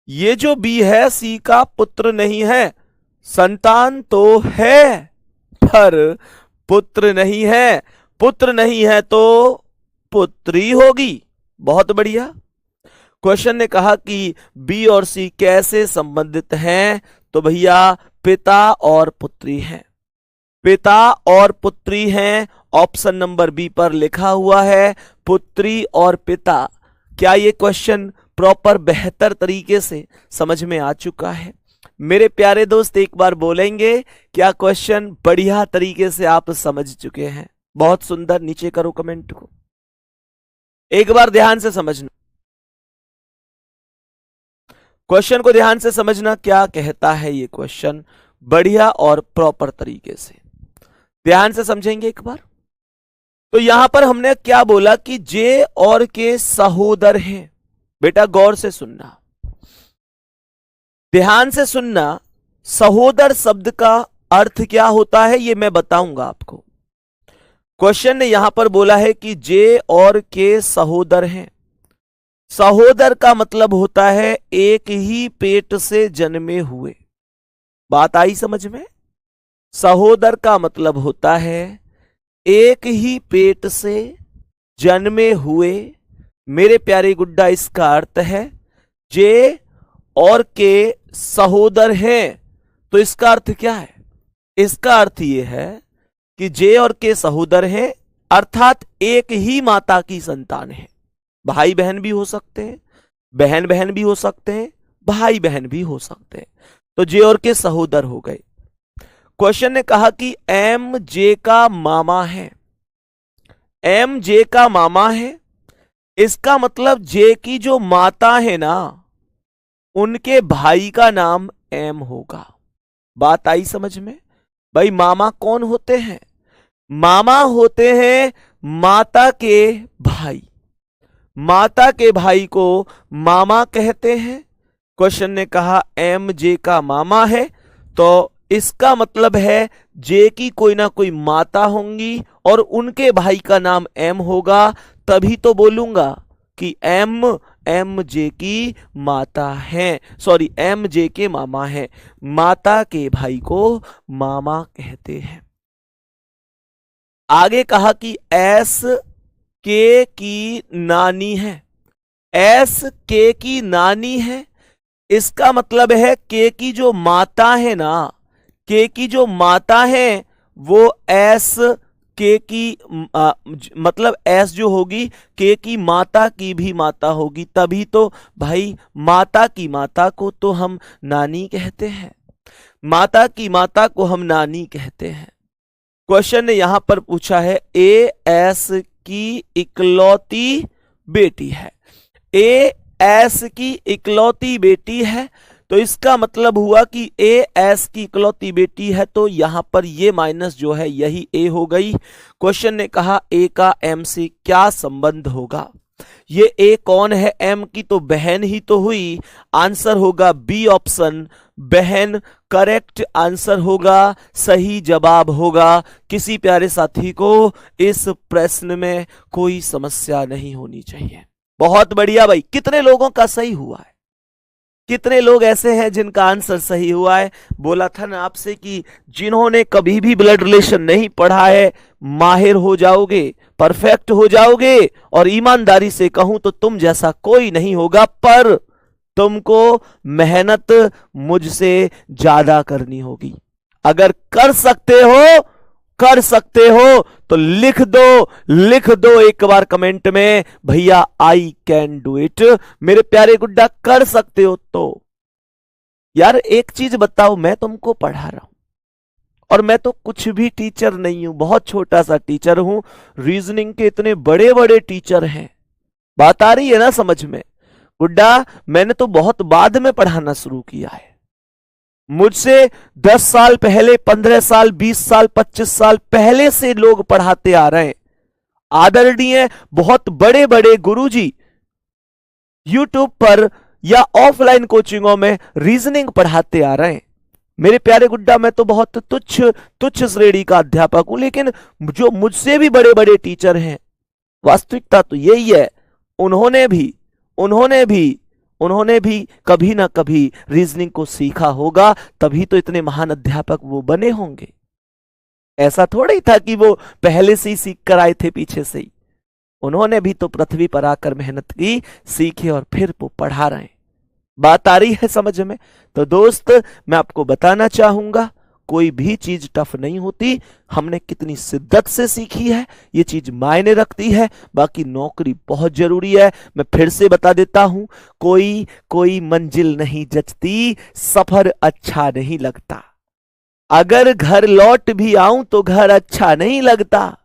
ये जो बी है सी का पुत्र नहीं है, संतान तो है पर पुत्र नहीं है। पुत्र नहीं है तो पुत्री होगी। बहुत बढ़िया। क्वेश्चन ने कहा कि बी और सी कैसे संबंधित हैं, तो भैया पिता और पुत्री हैं, पिता और पुत्री हैं। ऑप्शन नंबर बी पर लिखा हुआ है पुत्री और पिता। क्या ये क्वेश्चन प्रॉपर बेहतर तरीके से समझ में आ चुका है? मेरे प्यारे दोस्त एक बार बोलेंगे क्या क्वेश्चन बढ़िया तरीके से आप समझ चुके हैं? बहुत सुंदर, नीचे करो कमेंट को, एक बार ध्यान से समझना क्वेश्चन को, ध्यान से समझना क्या कहता है ये क्वेश्चन, बढ़िया और प्रॉपर तरीके से ध्यान से समझेंगे एक बार। तो यहां पर हमने क्या बोला कि जे और के सहोदर हैं। बेटा गौर से सुनना, ध्यान से सुनना। सहोदर शब्द का अर्थ क्या होता है ये मैं बताऊंगा आपको। क्वेश्चन ने यहां पर बोला है कि जे और के सहोदर हैं। सहोदर का मतलब होता है एक ही पेट से जन्मे हुए। बात आई समझ में? सहोदर का मतलब होता है एक ही पेट से जन्मे हुए। मेरे प्यारे गुड्डा, इसका अर्थ है जे और के सहोदर हैं। तो इसका अर्थ क्या है? इसका अर्थ यह है कि जे और के सहोदर हैं, अर्थात एक ही माता की संतान है। भाई बहन भी हो सकते हैं, बहन बहन भी हो सकते हैं, भाई बहन भी हो सकते हैं। तो जे और के सहोदर हो गए। क्वेश्चन ने कहा कि एम जे का मामा है। एम जे का मामा है, इसका मतलब जे की जो माता है ना, उनके भाई का नाम एम होगा। बात आई समझ में? भाई मामा कौन होते हैं? मामा होते हैं माता के भाई। माता के भाई को मामा कहते हैं। क्वेश्चन ने कहा एम जे का मामा है, तो इसका मतलब है जे की कोई ना कोई माता होंगी और उनके भाई का नाम एम होगा। तभी तो बोलूंगा कि एम जे की माता है, सॉरी एम जे के मामा है। माता के भाई को मामा कहते हैं। आगे कहा कि एस के की नानी है। एस के की नानी है, इसका मतलब है के की जो माता है ना, के की जो माता है वो एस के की मतलब एस जो होगी के की माता की भी माता होगी, तभी तो भाई माता की माता को तो हम नानी कहते हैं, माता की माता को हम नानी कहते हैं। क्वेश्चन ने यहां पर पूछा है ए एस की इकलौती बेटी है, ए एस की इकलौती बेटी है, तो इसका मतलब हुआ कि ए एस की इकलौती बेटी है, तो यहां पर ये माइनस जो है यही ए हो गई। क्वेश्चन ने कहा ए का एम से क्या संबंध होगा, ये ए कौन है, एम की तो बहन ही तो हुई, आंसर होगा बी ऑप्शन बहन, करेक्ट आंसर होगा, सही जवाब होगा। किसी प्यारे साथी को इस प्रश्न में कोई समस्या नहीं होनी चाहिए। बहुत बढ़िया भाई, कितने लोगों का सही हुआ है, कितने लोग ऐसे हैं जिनका आंसर सही हुआ है। बोला था ना आपसे कि जिन्होंने कभी भी ब्लड रिलेशन नहीं पढ़ा है माहिर हो जाओगे, परफेक्ट हो जाओगे, और ईमानदारी से कहूं तो तुम जैसा कोई नहीं होगा, पर तुमको मेहनत मुझसे ज्यादा करनी होगी। अगर कर सकते हो तो लिख दो एक बार कमेंट में, भैया आई कैन डू इट। मेरे प्यारे गुड्डा कर सकते हो तो यार एक चीज बताओ, मैं तुमको पढ़ा रहा हूं और मैं तो कुछ भी टीचर नहीं हूं, बहुत छोटा सा टीचर हूं, रीजनिंग के इतने बड़े बड़े टीचर हैं। बात आ रही है ना समझ में गुड्डा, मैंने तो बहुत बाद में पढ़ाना शुरू किया है, मुझसे 10 साल पहले, 15 साल, 20 साल, 25 साल पहले से लोग पढ़ाते आ रहे हैं। आदरणीय बहुत बड़े बड़े गुरुजी यूट्यूब पर या ऑफलाइन कोचिंगों में रीजनिंग पढ़ाते आ रहे हैं। मेरे प्यारे गुड्डा, मैं तो बहुत तुच्छ श्रेणी का अध्यापक हूं, लेकिन जो मुझसे भी बड़े बड़े टीचर हैं, वास्तविकता तो यही है, उन्होंने भी कभी ना कभी रीजनिंग को सीखा होगा, तभी तो इतने महान अध्यापक वो बने होंगे। ऐसा थोड़ा ही था कि वो पहले से ही सीख कर आए थे पीछे से ही, उन्होंने भी तो पृथ्वी पर आकर मेहनत की, सीखे और फिर वो पढ़ा रहे हैं। बात आ रही है समझ में? तो दोस्त मैं आपको बताना चाहूंगा, कोई भी चीज टफ नहीं होती, हमने कितनी शिद्दत से सीखी है ये चीज मायने रखती है। बाकी नौकरी बहुत जरूरी है, मैं फिर से बता देता हूं, कोई मंजिल नहीं जचती, सफर अच्छा नहीं लगता। अगर घर लौट भी आऊं तो घर अच्छा नहीं लगता,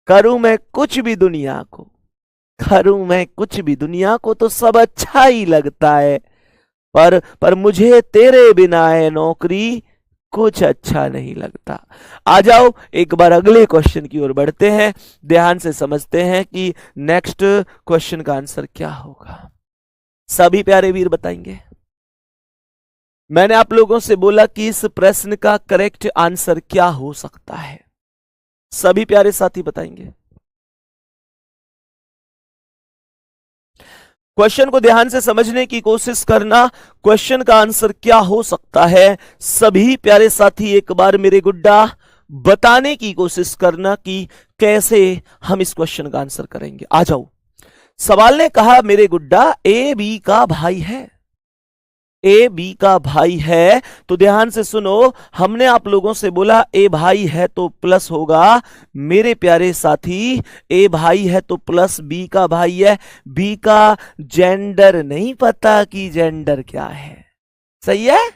करूं मैं कुछ भी दुनिया को तो सब अच्छा ही लगता है, पर मुझे तेरे बिना है नौकरी कुछ अच्छा नहीं लगता। आ जाओ एक बार अगले क्वेश्चन की ओर बढ़ते हैं, ध्यान से समझते हैं कि नेक्स्ट क्वेश्चन का आंसर क्या होगा। सभी प्यारे वीर बताएंगे। मैंने आप लोगों से बोला कि इस प्रश्न का करेक्ट आंसर क्या हो सकता है, सभी प्यारे साथी बताएंगे। क्वेश्चन को ध्यान से समझने की कोशिश करना, क्वेश्चन का आंसर क्या हो सकता है। सभी प्यारे साथी एक बार मेरे गुड्डा बताने की कोशिश करना कि कैसे हम इस क्वेश्चन का आंसर करेंगे। आ जाओ। सवाल ने कहा मेरे गुड्डा ए बी का भाई है, ए बी का भाई है, तो ध्यान से सुनो, हमने आप लोगों से बोला ए भाई है तो प्लस होगा। मेरे प्यारे साथी ए भाई है तो प्लस बी का भाई है, बी का जेंडर नहीं पता कि जेंडर क्या है, सही है।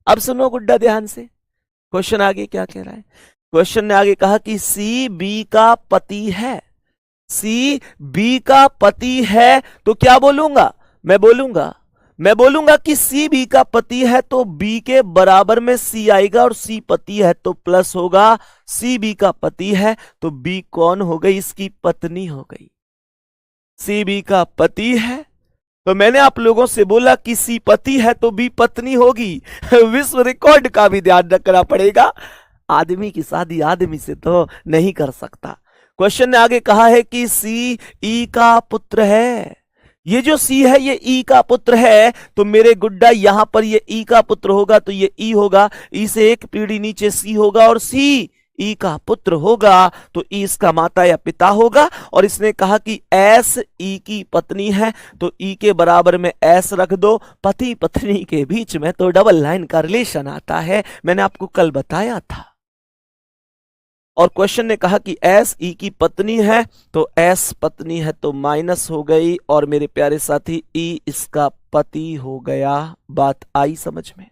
अब सुनो गुड्डा ध्यान से, क्वेश्चन आगे क्या कह रहा है। क्वेश्चन ने आगे कहा कि सी बी का पति है, सी बी का पति है, तो क्या बोलूंगा, मैं बोलूंगा कि सी बी का पति है तो बी के बराबर में सी आएगा, और सी पति है तो प्लस होगा। सी बी का पति है तो बी कौन हो गई, इसकी पत्नी हो गई। सी बी का पति है तो मैंने आप लोगों से बोला कि सी पति है तो बी पत्नी होगी। विश्व रिकॉर्ड का भी ध्यान रखना पड़ेगा, आदमी की शादी आदमी से तो नहीं कर सकता। क्वेश्चन ने आगे कहा है कि सी ई का पुत्र है, ये जो सी है ये ई का पुत्र है, तो मेरे गुड्डा यहां पर ये ई का पुत्र होगा तो ये ई होगा, ई से एक पीढ़ी नीचे सी होगा, और सी ई का पुत्र होगा तो ई इसका माता या पिता होगा। और इसने कहा कि एस ई की पत्नी है तो ई के बराबर में एस रख दो। पति पत्नी के बीच में तो डबल लाइन का रिलेशन आता है, मैंने आपको कल बताया था। और क्वेश्चन ने कहा कि एस ई की पत्नी है, तो एस पत्नी है तो माइनस हो गई, और मेरे प्यारे साथी ई इसका पति हो गया। बात आई समझ में?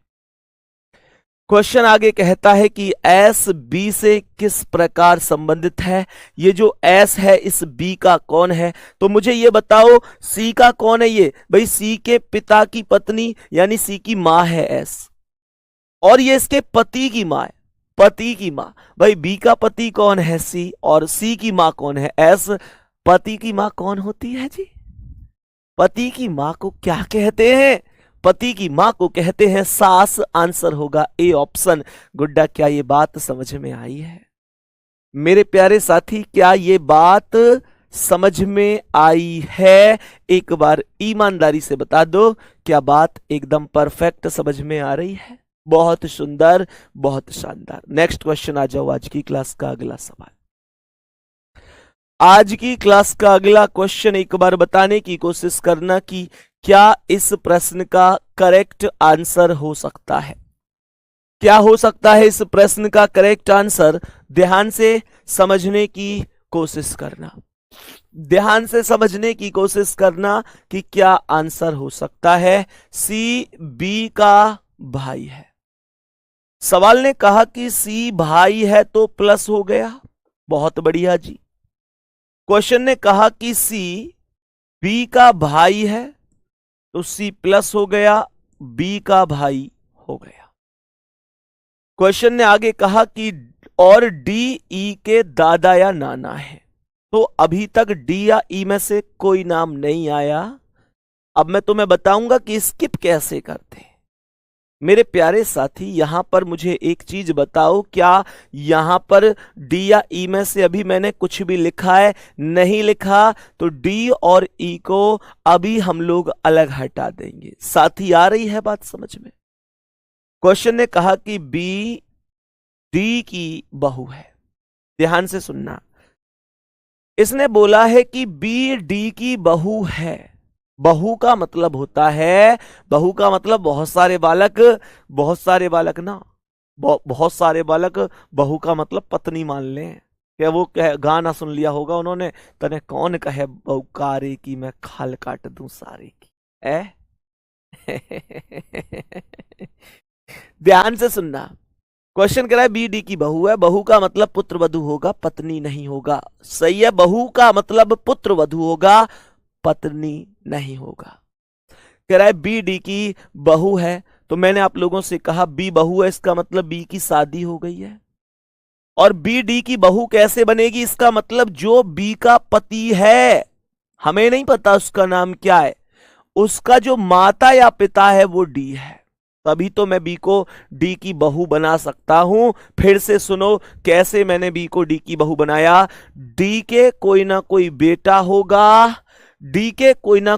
क्वेश्चन आगे कहता है कि एस बी से किस प्रकार संबंधित है। ये जो एस है इस बी का कौन है? तो मुझे ये बताओ सी का कौन है? ये भाई सी के पिता की पत्नी यानी सी की मां है एस, और ये इसके पति की मां है, पति की मां। भाई बी का पति कौन है? सी, और सी की मां कौन है? एस। पति की मां कौन होती है जी? पति की मां को क्या कहते हैं? पति की मां को कहते हैं सास। आंसर होगा ए ऑप्शन। गुड्डा, क्या ये बात समझ में आई है? मेरे प्यारे साथी, क्या ये बात समझ में आई है? एक बार ईमानदारी से बता दो, क्या बात एकदम परफेक्ट समझ में आ रही है? बहुत सुंदर, बहुत शानदार। नेक्स्ट क्वेश्चन आ जाओ। आज की क्लास का अगला सवाल। आज की क्लास का अगला क्वेश्चन एक बार बताने की कोशिश करना कि क्या इस प्रश्न का करेक्ट आंसर हो सकता है। क्या हो सकता है इस प्रश्न का करेक्ट आंसर? ध्यान से समझने की कोशिश करना, ध्यान से समझने की कोशिश करना कि क्या आंसर हो सकता है। सी बी का भाई है। सवाल ने कहा कि सी भाई है तो प्लस हो गया, बहुत बढ़िया जी। क्वेश्चन ने कहा कि सी बी का भाई है तो सी प्लस हो गया, बी का भाई हो गया। क्वेश्चन ने आगे कहा कि और डी ई के दादा या नाना है, तो अभी तक डी या ई में से कोई नाम नहीं आया। अब मैं तुम्हें बताऊंगा कि स्किप कैसे करते हैं। मेरे प्यारे साथी, यहां पर मुझे एक चीज बताओ, क्या यहां पर डी या ई में से अभी मैंने कुछ भी लिखा है? नहीं लिखा। तो डी और ई को अभी हम लोग अलग हटा देंगे। साथी, आ रही है बात समझ में? क्वेश्चन ने कहा कि बी डी की बहू है। ध्यान से सुनना, इसने बोला है कि बी डी की बहू है। बहू का मतलब होता है, बहू का मतलब बहुत सारे बालक, बहुत सारे बालक ना, बहुत सारे बालक। बहू का मतलब पत्नी मान लें। क्या वो गाना सुन लिया होगा उन्होंने, तने कौन कहे बहू कारे की मैं खाल काट दूं सारे की है। ध्यान से सुनना, क्वेश्चन कह रहा है बी डी की बहू है। बहू का मतलब पुत्र वधू होगा, पत्नी नहीं होगा। सही है, बहू का मतलब पुत्र वधू होगा, पत्नी नहीं होगा। कह रहा है बी डी की बहू है, तो मैंने आप लोगों से कहा बी बहू है, इसका मतलब बी की शादी हो गई है। और बी डी की बहू कैसे बनेगी? इसका मतलब जो बी का पति है, हमें नहीं पता उसका नाम क्या है, उसका जो माता या पिता है वो डी है, तभी तो मैं बी को डी की बहू बना सकता हूं। फिर से सुनो कैसे मैंने बी को डी की बहू बनाया। डी के कोई ना कोई बेटा होगा, डी के कोई ना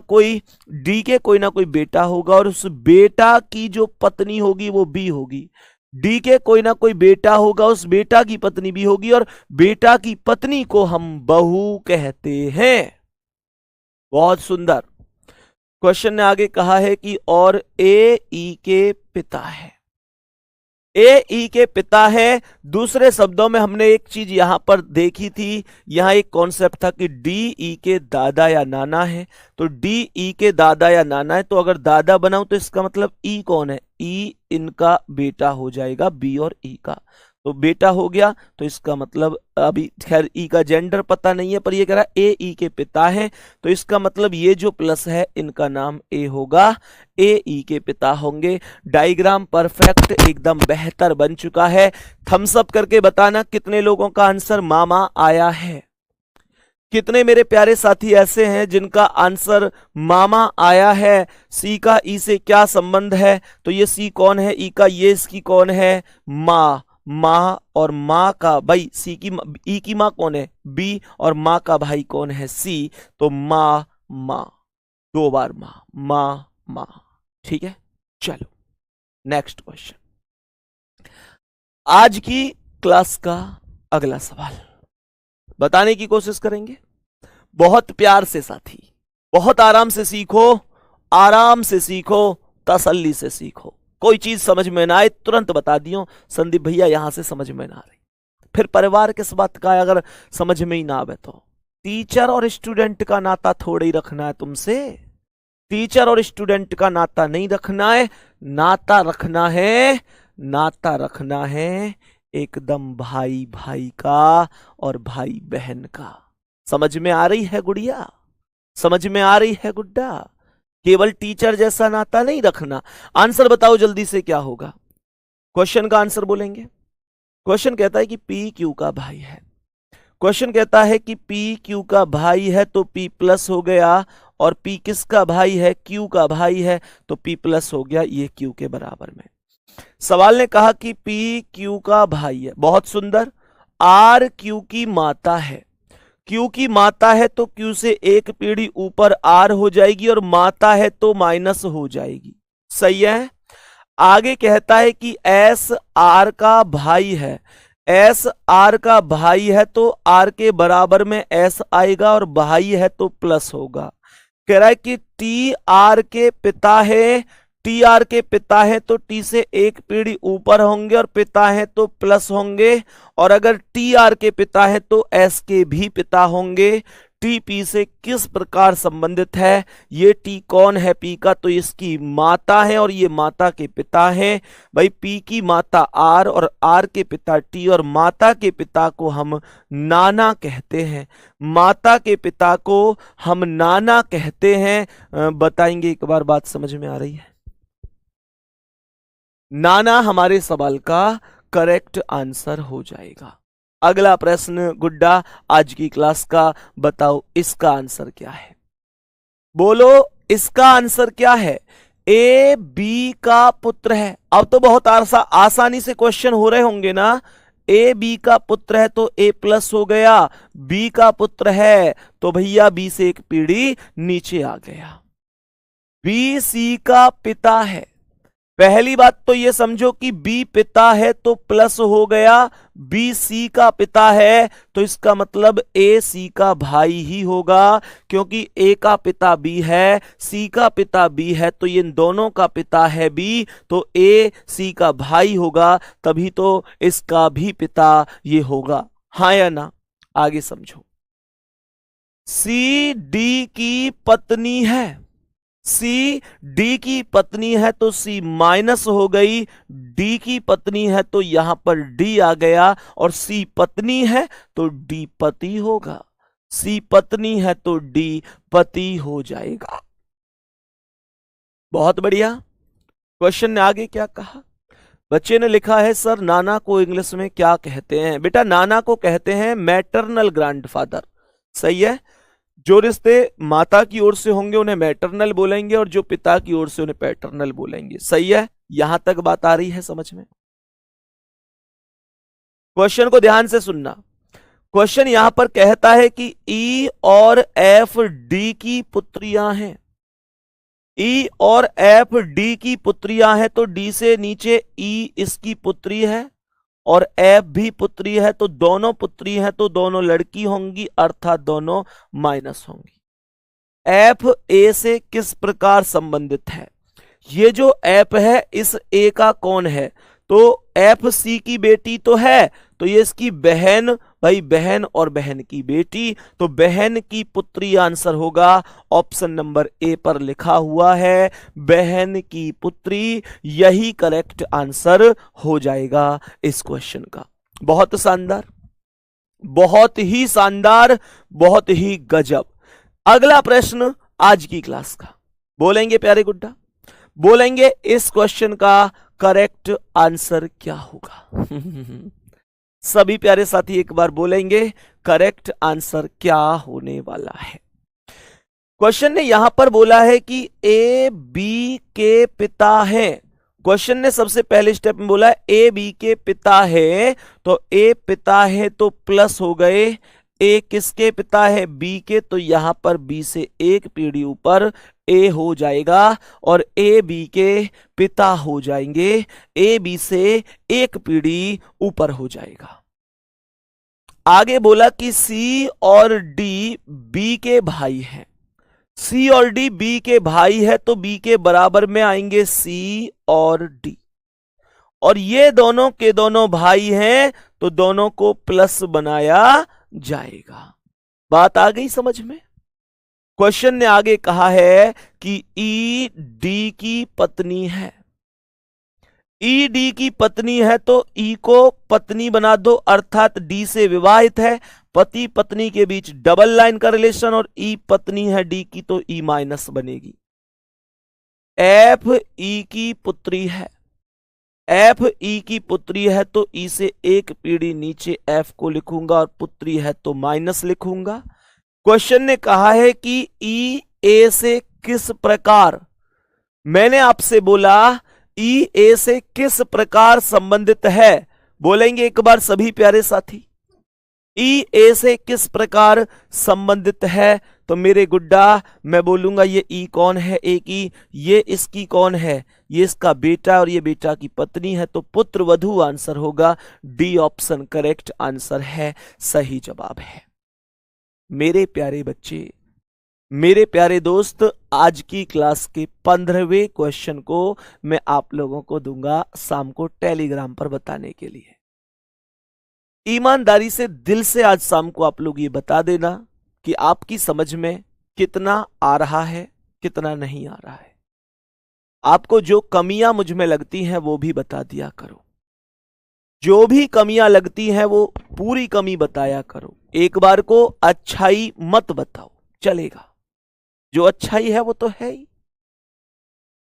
कोई बेटा होगा, और उस बेटा की जो पत्नी होगी वो बी होगी। डी के कोई ना कोई बेटा होगा, उस बेटा की पत्नी भी होगी, और बेटा की पत्नी को हम बहू कहते हैं। बहुत सुंदर। क्वेश्चन ने आगे कहा है कि और ए ई के पिता है। ए ई के पिता है, दूसरे शब्दों में हमने एक चीज यहां पर देखी थी, यहां एक कॉन्सेप्ट था कि डी ई के दादा या नाना है। तो डी ई के दादा या नाना है, तो अगर दादा बनाऊं तो इसका मतलब ई कौन है? ई इनका बेटा हो जाएगा, बी और ई का। तो बेटा हो गया, तो इसका मतलब अभी खैर ई का जेंडर पता नहीं है, पर ये कह रहा है ए ई के पिता है, तो इसका मतलब ये जो प्लस है इनका नाम ए होगा, ए ई के पिता होंगे। डायग्राम परफेक्ट एकदम बेहतर बन चुका है। थम्स अप करके बताना कितने लोगों का आंसर मामा आया है। कितने मेरे प्यारे साथी ऐसे हैं जिनका आंसर मामा आया है। सी का ई से क्या संबंध है? तो ये सी कौन है? ई का ये इसकी कौन है? माँ। माँ और माँ का भाई, सी की ई की माँ कौन है? बी, और माँ का भाई कौन है? सी। तो माँ माँ, दो बार माँ, माँ माँ। ठीक है, चलो नेक्स्ट क्वेश्चन। आज की क्लास का अगला सवाल बताने की कोशिश करेंगे। बहुत प्यार से साथी, बहुत आराम से सीखो, आराम से सीखो, तसल्ली से सीखो। कोई चीज समझ में ना आए तुरंत बता दियो, संदीप भैया यहां से समझ में ना आ रही, फिर परिवार किस बात का है अगर समझ में ही ना आवे तो? टीचर और स्टूडेंट का नाता थोड़े ही रखना है तुमसे, टीचर और स्टूडेंट का नाता नहीं रखना है, नाता रखना है, नाता रखना है एकदम भाई भाई का और भाई बहन का। समझ में आ रही है गुड़िया? समझ में आ रही है गुड्डा? केवल टीचर जैसा नाता नहीं रखना। आंसर बताओ जल्दी से क्या होगा? क्वेश्चन का आंसर बोलेंगे। क्वेश्चन कहता है कि पी क्यू का भाई है, क्वेश्चन कहता है कि पी क्यू का भाई है तो पी प्लस हो गया, और पी किसका भाई है? क्यू का भाई है, तो पी प्लस हो गया, ये क्यू के बराबर में। सवाल ने कहा कि पी क्यू का भाई है, बहुत सुंदर। आर क्यू की माता है, क्यू की माता है तो क्यू से एक पीढ़ी ऊपर आर हो जाएगी, और माता है तो माइनस हो जाएगी, सही है। आगे कहता है कि एस आर का भाई है, एस आर का भाई है तो आर के बराबर में एस आएगा, और भाई है तो प्लस होगा। कह रहा है कि टी आर के पिता है, टी आर के पिता है तो टी से एक पीढ़ी ऊपर होंगे, और पिता है तो प्लस होंगे, और अगर टी आर के पिता है तो एस के भी पिता होंगे। टी पी से किस प्रकार संबंधित है? ये टी कौन है पी का? तो इसकी माता है, और ये माता के पिता है। भाई पी की माता आर और आर के पिता टी, और माता के पिता को हम नाना कहते हैं, माता के पिता को हम नाना कहते हैं। बताएंगे एक बार, बात समझ में आ रही है? नाना हमारे सवाल का करेक्ट आंसर हो जाएगा। अगला प्रश्न गुड्डा आज की क्लास का, बताओ इसका आंसर क्या है? बोलो इसका आंसर क्या है? ए बी का पुत्र है। अब तो बहुत आसानी से क्वेश्चन हो रहे होंगे ना। ए बी का पुत्र है तो ए प्लस हो गया, बी का पुत्र है तो भैया बी से एक पीढ़ी नीचे आ गया। बी सी का पिता है, पहली बात तो ये समझो कि बी पिता है तो प्लस हो गया, बी सी का पिता है तो इसका मतलब ए सी का भाई ही होगा, क्योंकि ए का पिता बी है, सी का पिता बी है, तो ये दोनों का पिता है बी, तो ए सी का भाई होगा, तभी तो इसका भी पिता ये होगा। हाँ या ना? आगे समझो। सी डी की पत्नी है, सी डी की पत्नी है तो सी माइनस हो गई, डी की पत्नी है तो यहां पर डी आ गया, और सी पत्नी है तो डी पति होगा, सी पत्नी है तो डी पति हो जाएगा। बहुत बढ़िया। क्वेश्चन ने आगे क्या कहा? बच्चे ने लिखा है सर नाना को इंग्लिश में क्या कहते हैं? बेटा नाना को कहते हैं मैटरनल ग्रैंडफादर, सही है। जो रिश्ते माता की ओर से होंगे उन्हें मैटरनल बोलेंगे, और जो पिता की ओर से उन्हें पैटर्नल बोलेंगे, सही है। यहां तक बात आ रही है समझ में? क्वेश्चन को ध्यान से सुनना। क्वेश्चन यहां पर कहता है कि ई और एफ डी की पुत्रियां हैं, ई और एफ डी की पुत्रियां हैं, तो डी से नीचे ई इसकी पुत्री है और एफ भी पुत्री है, तो दोनों पुत्री हैं तो दोनों लड़की होंगी, अर्थात दोनों माइनस होंगी। एफ ए से किस प्रकार संबंधित है? ये जो एफ है इस ए का कौन है? तो एफ सी की बेटी तो है, तो ये इसकी बहन, भाई बहन और बहन की बेटी, तो बहन की पुत्री आंसर होगा। ऑप्शन नंबर ए पर लिखा हुआ है बहन की पुत्री, यही करेक्ट आंसर हो जाएगा इस क्वेश्चन का। बहुत शानदार, बहुत ही शानदार, बहुत ही गजब। अगला प्रश्न आज की क्लास का, बोलेंगे प्यारे गुड्डा, बोलेंगे इस क्वेश्चन का करेक्ट आंसर क्या होगा? सभी प्यारे साथी एक बार बोलेंगे करेक्ट आंसर क्या होने वाला है। क्वेश्चन ने यहां पर बोला है कि ए बी के पिता है। क्वेश्चन ने सबसे पहले स्टेप में बोला ए बी के पिता है, तो ए पिता है तो प्लस हो गए, ए किसके पिता है? बी के, तो यहां पर बी से एक पीढ़ी ऊपर ए हो जाएगा, और ए बी के पिता हो जाएंगे, ए बी से एक पीढ़ी ऊपर हो जाएगा। आगे बोला कि सी और डी बी के भाई हैं, सी और डी बी के भाई है तो बी के बराबर में आएंगे सी और डी, और ये दोनों के दोनों भाई हैं, तो दोनों को प्लस बनाया जाएगा। बात आ गई समझ में? क्वेश्चन ने आगे कहा है कि ई डी की पत्नी है। ई डी की पत्नी है तो ई को पत्नी बना दो, अर्थात डी से विवाहित है। पति पत्नी के बीच डबल लाइन का रिलेशन, और ई पत्नी है डी की तो ई माइनस बनेगी। एफ ई की पुत्री है। एफ ई की पुत्री है तो ई से एक पीढ़ी नीचे एफ को लिखूंगा, और पुत्री है तो माइनस लिखूंगा। क्वेश्चन ने कहा है कि ई ए से किस प्रकार, मैंने आपसे बोला ई ए से किस प्रकार संबंधित है। बोलेंगे एक बार सभी प्यारे साथी, ई ए से किस प्रकार संबंधित है। तो मेरे गुड्डा मैं बोलूंगा ये ई कौन है, एक ई, ये इसकी कौन है, ये इसका बेटा और ये बेटा की पत्नी है, तो पुत्र वधू आंसर होगा। डी ऑप्शन करेक्ट आंसर है, सही जवाब है। मेरे प्यारे बच्चे, मेरे प्यारे दोस्त, आज की क्लास के 15वें क्वेश्चन को मैं आप लोगों को दूंगा शाम को टेलीग्राम पर बताने के लिए। ईमानदारी से दिल से आज शाम को आप लोग ये बता देना कि आपकी समझ में कितना आ रहा है, कितना नहीं आ रहा है। आपको जो कमियां मुझ में लगती हैं वो भी बता दिया करो। जो भी कमियां लगती हैं वो पूरी कमी बताया करो। एक बार को अच्छाई मत बताओ, चलेगा। जो अच्छाई है वो तो है ही,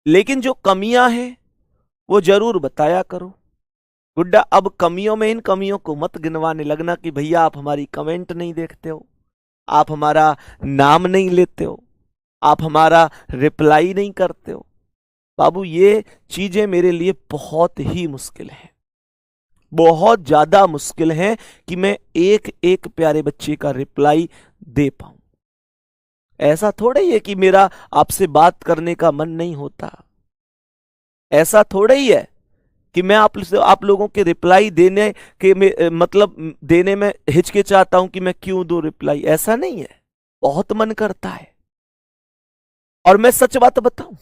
लेकिन जो कमियां हैं वो जरूर बताया करो। गुड्डा अब कमियों में इन कमियों को मत गिनवाने लगना कि भैया आप हमारी कमेंट नहीं देखते हो, आप हमारा नाम नहीं लेते हो, आप हमारा रिप्लाई नहीं करते हो। बाबू ये चीजें मेरे लिए बहुत ही मुश्किल है, बहुत ज्यादा मुश्किल है कि मैं एक एक प्यारे बच्चे का रिप्लाई दे पाऊं। ऐसा थोड़ा ही है कि मेरा आपसे बात करने का मन नहीं होता, ऐसा थोड़ा ही है कि मैं आप लोगों के रिप्लाई देने के मतलब देने में हिचकिचाता हूं कि मैं क्यों दूं रिप्लाई। ऐसा नहीं है, बहुत मन करता है। और मैं सच बात बताऊं,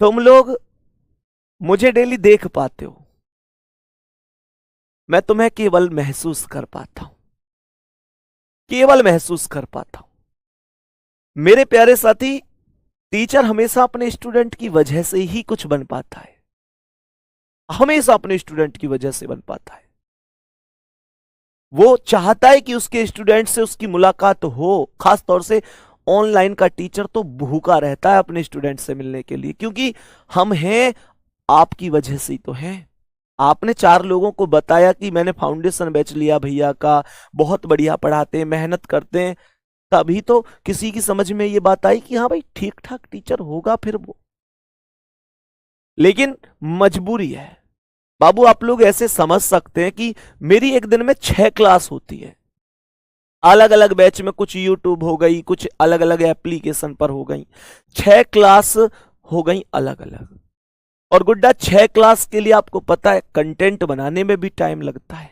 तुम लोग मुझे डेली देख पाते हो, मैं तुम्हें केवल महसूस कर पाता हूं, केवल महसूस कर पाता हूं। मेरे प्यारे साथी, टीचर हमेशा अपने स्टूडेंट की वजह से ही कुछ बन पाता है, हमेशा अपने स्टूडेंट की वजह से बन पाता है। वो चाहता है कि उसके स्टूडेंट से उसकी मुलाकात हो। खास तौर से ऑनलाइन का टीचर तो भूखा रहता है अपने स्टूडेंट से मिलने के लिए, क्योंकि हम हैं आपकी वजह से ही तो हैं। आपने 4 लोगों को बताया कि मैंने फाउंडेशन बैच लिया भैया का, बहुत बढ़िया पढ़ाते हैं, मेहनत करते हैं, तभी तो किसी की समझ में ये बात आई कि हाँ भाई ठीक ठाक टीचर होगा फिर वो। लेकिन मजबूरी है बाबू। आप लोग ऐसे समझ सकते हैं कि मेरी एक दिन में 6 क्लास होती है, अलग अलग बैच में, कुछ यूट्यूब हो गई, कुछ अलग अलग एप्लीकेशन पर हो गई, 6 क्लास हो गई अलग अलग। और गुड्डा 6 क्लास के लिए आपको पता है कंटेंट बनाने में भी टाइम लगता है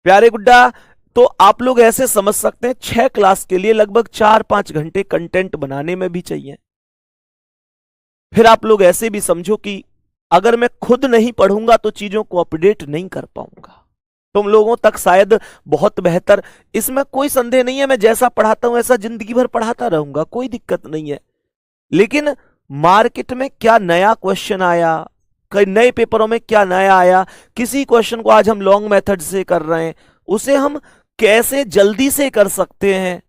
प्यारे गुड्डा। तो आप लोग ऐसे समझ सकते हैं 6 क्लास के लिए लगभग 4-5 घंटे कंटेंट बनाने में भी चाहिए। फिर आप लोग ऐसे भी समझो कि अगर मैं खुद नहीं पढ़ूंगा तो चीजों को अपडेट नहीं कर पाऊंगा। तुम लोगों तक शायद बहुत बेहतर, इसमें कोई संदेह नहीं है, मैं जैसा पढ़ाता हूं ऐसा जिंदगी भर पढ़ाता रहूंगा, कोई दिक्कत नहीं है। लेकिन मार्केट में क्या नया क्वेश्चन आया, कई नए पेपरों में क्या नया आया, किसी क्वेश्चन को आज हम लॉन्ग मेथड से कर रहे हैं, उसे हम कैसे जल्दी से कर सकते हैं,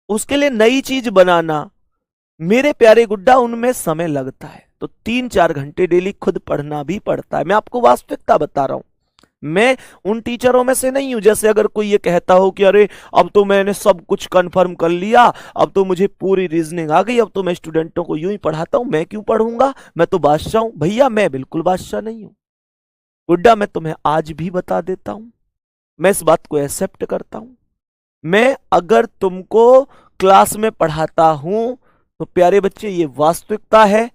उसके लिए नई चीज बनाना, मेरे प्यारे गुड्डा उनमें समय लगता है। तो 3-4 घंटे डेली खुद पढ़ना भी पड़ता है। मैं आपको वास्तविकता बता रहा हूं, मैं उन टीचरों में से नहीं हूं जैसे अगर कोई ये कहता हो कि अरे अब तो मैंने सब कुछ कंफर्म कर लिया, अब तो मुझे पूरी रीजनिंग आ गई, अब तो मैं स्टूडेंटों को यूं ही पढ़ाता हूं, मैं क्यों पढ़ूंगा, मैं तो बादशाह हूं। भैया मैं बिल्कुल बादशाह नहीं हूं गुड्डा, मैं तुम्हें आज भी बता देता हूं, मैं इस बात को एक्सेप्ट करता हूं। मैं अगर तुमको क्लास में पढ़ाता हूं तो प्यारे बच्चे ये वास्तविकता है,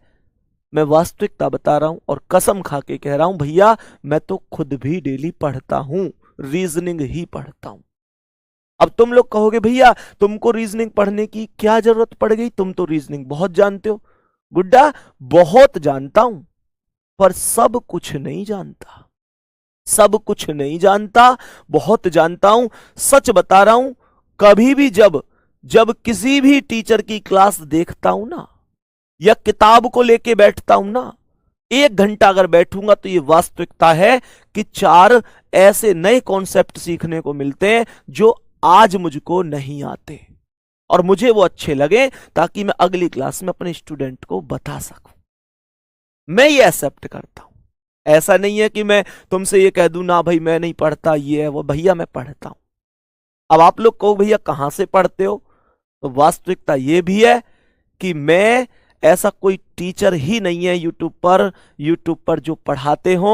मैं वास्तविकता बता रहा हूं और कसम खा के कह रहा हूं भैया मैं तो खुद भी डेली पढ़ता हूं, रीजनिंग ही पढ़ता हूं। अब तुम लोग कहोगे भैया तुमको रीजनिंग पढ़ने की क्या जरूरत पड़ गई, तुम तो रीजनिंग बहुत जानते हो। गुड्डा बहुत जानता हूं, पर सब कुछ नहीं जानता। सब कुछ नहीं जानता, बहुत जानता हूं। सच बता रहा हूं, कभी भी जब जब किसी भी टीचर की क्लास देखता हूं ना, या किताब को लेके बैठता हूं ना, 1 घंटा अगर बैठूंगा तो ये वास्तविकता है कि 4 ऐसे नए कॉन्सेप्ट सीखने को मिलते हैं जो आज मुझको नहीं आते, और मुझे वो अच्छे लगे ताकि मैं अगली क्लास में अपने स्टूडेंट को बता सकूं। मैं ये एक्सेप्ट करता हूं। ऐसा नहीं है कि मैं तुमसे ये कह दूं ना भाई मैं नहीं पढ़ता, ये है वो। भैया मैं पढ़ता हूं। अब आप लोग कहो भैया कहां से पढ़ते हो, तो वास्तविकता ये भी है कि मैं ऐसा कोई टीचर ही नहीं है यूट्यूब पर जो पढ़ाते हो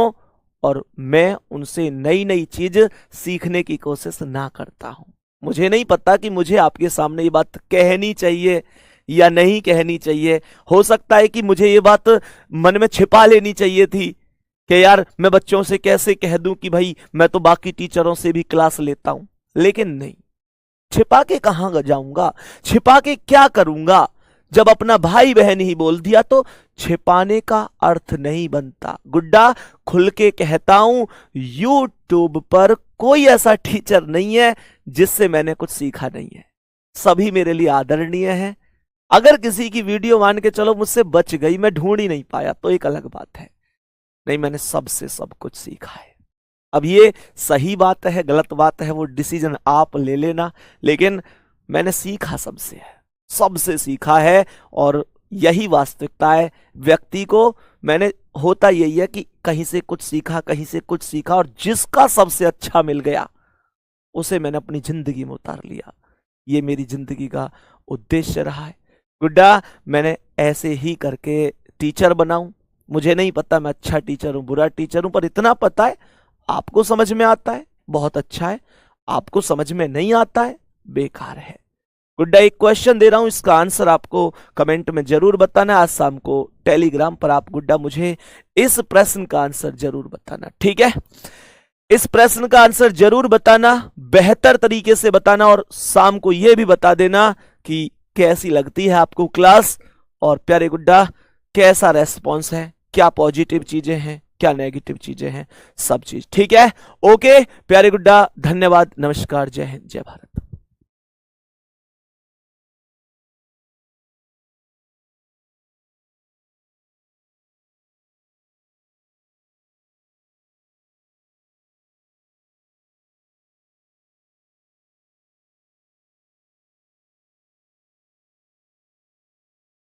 और मैं उनसे नई नई चीज सीखने की कोशिश ना करता हूं। मुझे नहीं पता कि मुझे आपके सामने ये बात कहनी चाहिए या नहीं कहनी चाहिए। हो सकता है कि मुझे ये बात मन में छिपा लेनी चाहिए थी कि यार मैं बच्चों से कैसे कह दूं कि भाई मैं तो बाकी टीचरों से भी क्लास लेता हूं, लेकिन नहीं, छिपा के कहां जाऊंगा, छिपा के क्या करूंगा। जब अपना भाई बहन ही बोल दिया तो छिपाने का अर्थ नहीं बनता। गुड्डा खुल के कहता हूं, यूट्यूब पर कोई ऐसा टीचर नहीं है जिससे मैंने कुछ सीखा नहीं है। सभी मेरे लिए आदरणीय हैं। अगर किसी की वीडियो मान के चलो मुझसे बच गई, मैं ढूंढ ही नहीं पाया, तो एक अलग बात है। नहीं, मैंने सबसे सब कुछ सीखा है। अब ये सही बात है गलत बात है वो डिसीजन आप ले लेना, लेकिन मैंने सीखा सबसे है, सबसे सीखा है, और यही वास्तविकता है। व्यक्ति को मैंने होता यही है कि कहीं से कुछ सीखा, कहीं से कुछ सीखा, और जिसका सबसे अच्छा मिल गया उसे मैंने अपनी जिंदगी में उतार लिया। ये मेरी जिंदगी का उद्देश्य रहा है। गुड्डा मैंने ऐसे ही करके टीचर बनाऊं। मुझे नहीं पता मैं अच्छा टीचर हूं बुरा टीचर हूं, पर इतना पता है आपको समझ में आता है बहुत अच्छा है, आपको समझ में नहीं आता है बेकार है। गुड्डा एक क्वेश्चन दे रहा हूं, इसका आंसर आपको कमेंट में जरूर बताना। आज शाम को टेलीग्राम पर आप गुड्डा मुझे इस प्रश्न का आंसर जरूर बताना, ठीक है? इस प्रश्न का आंसर जरूर बताना, बेहतर तरीके से बताना, और शाम को यह भी बता देना कि कैसी लगती है आपको क्लास, और प्यारे गुड्डा कैसा रेस्पॉन्स है, क्या पॉजिटिव चीजें हैं, क्या नेगेटिव चीजें हैं, सब चीज ठीक है। ओके प्यारे गुड्डा, धन्यवाद, नमस्कार, जय हिंद, जय भारत।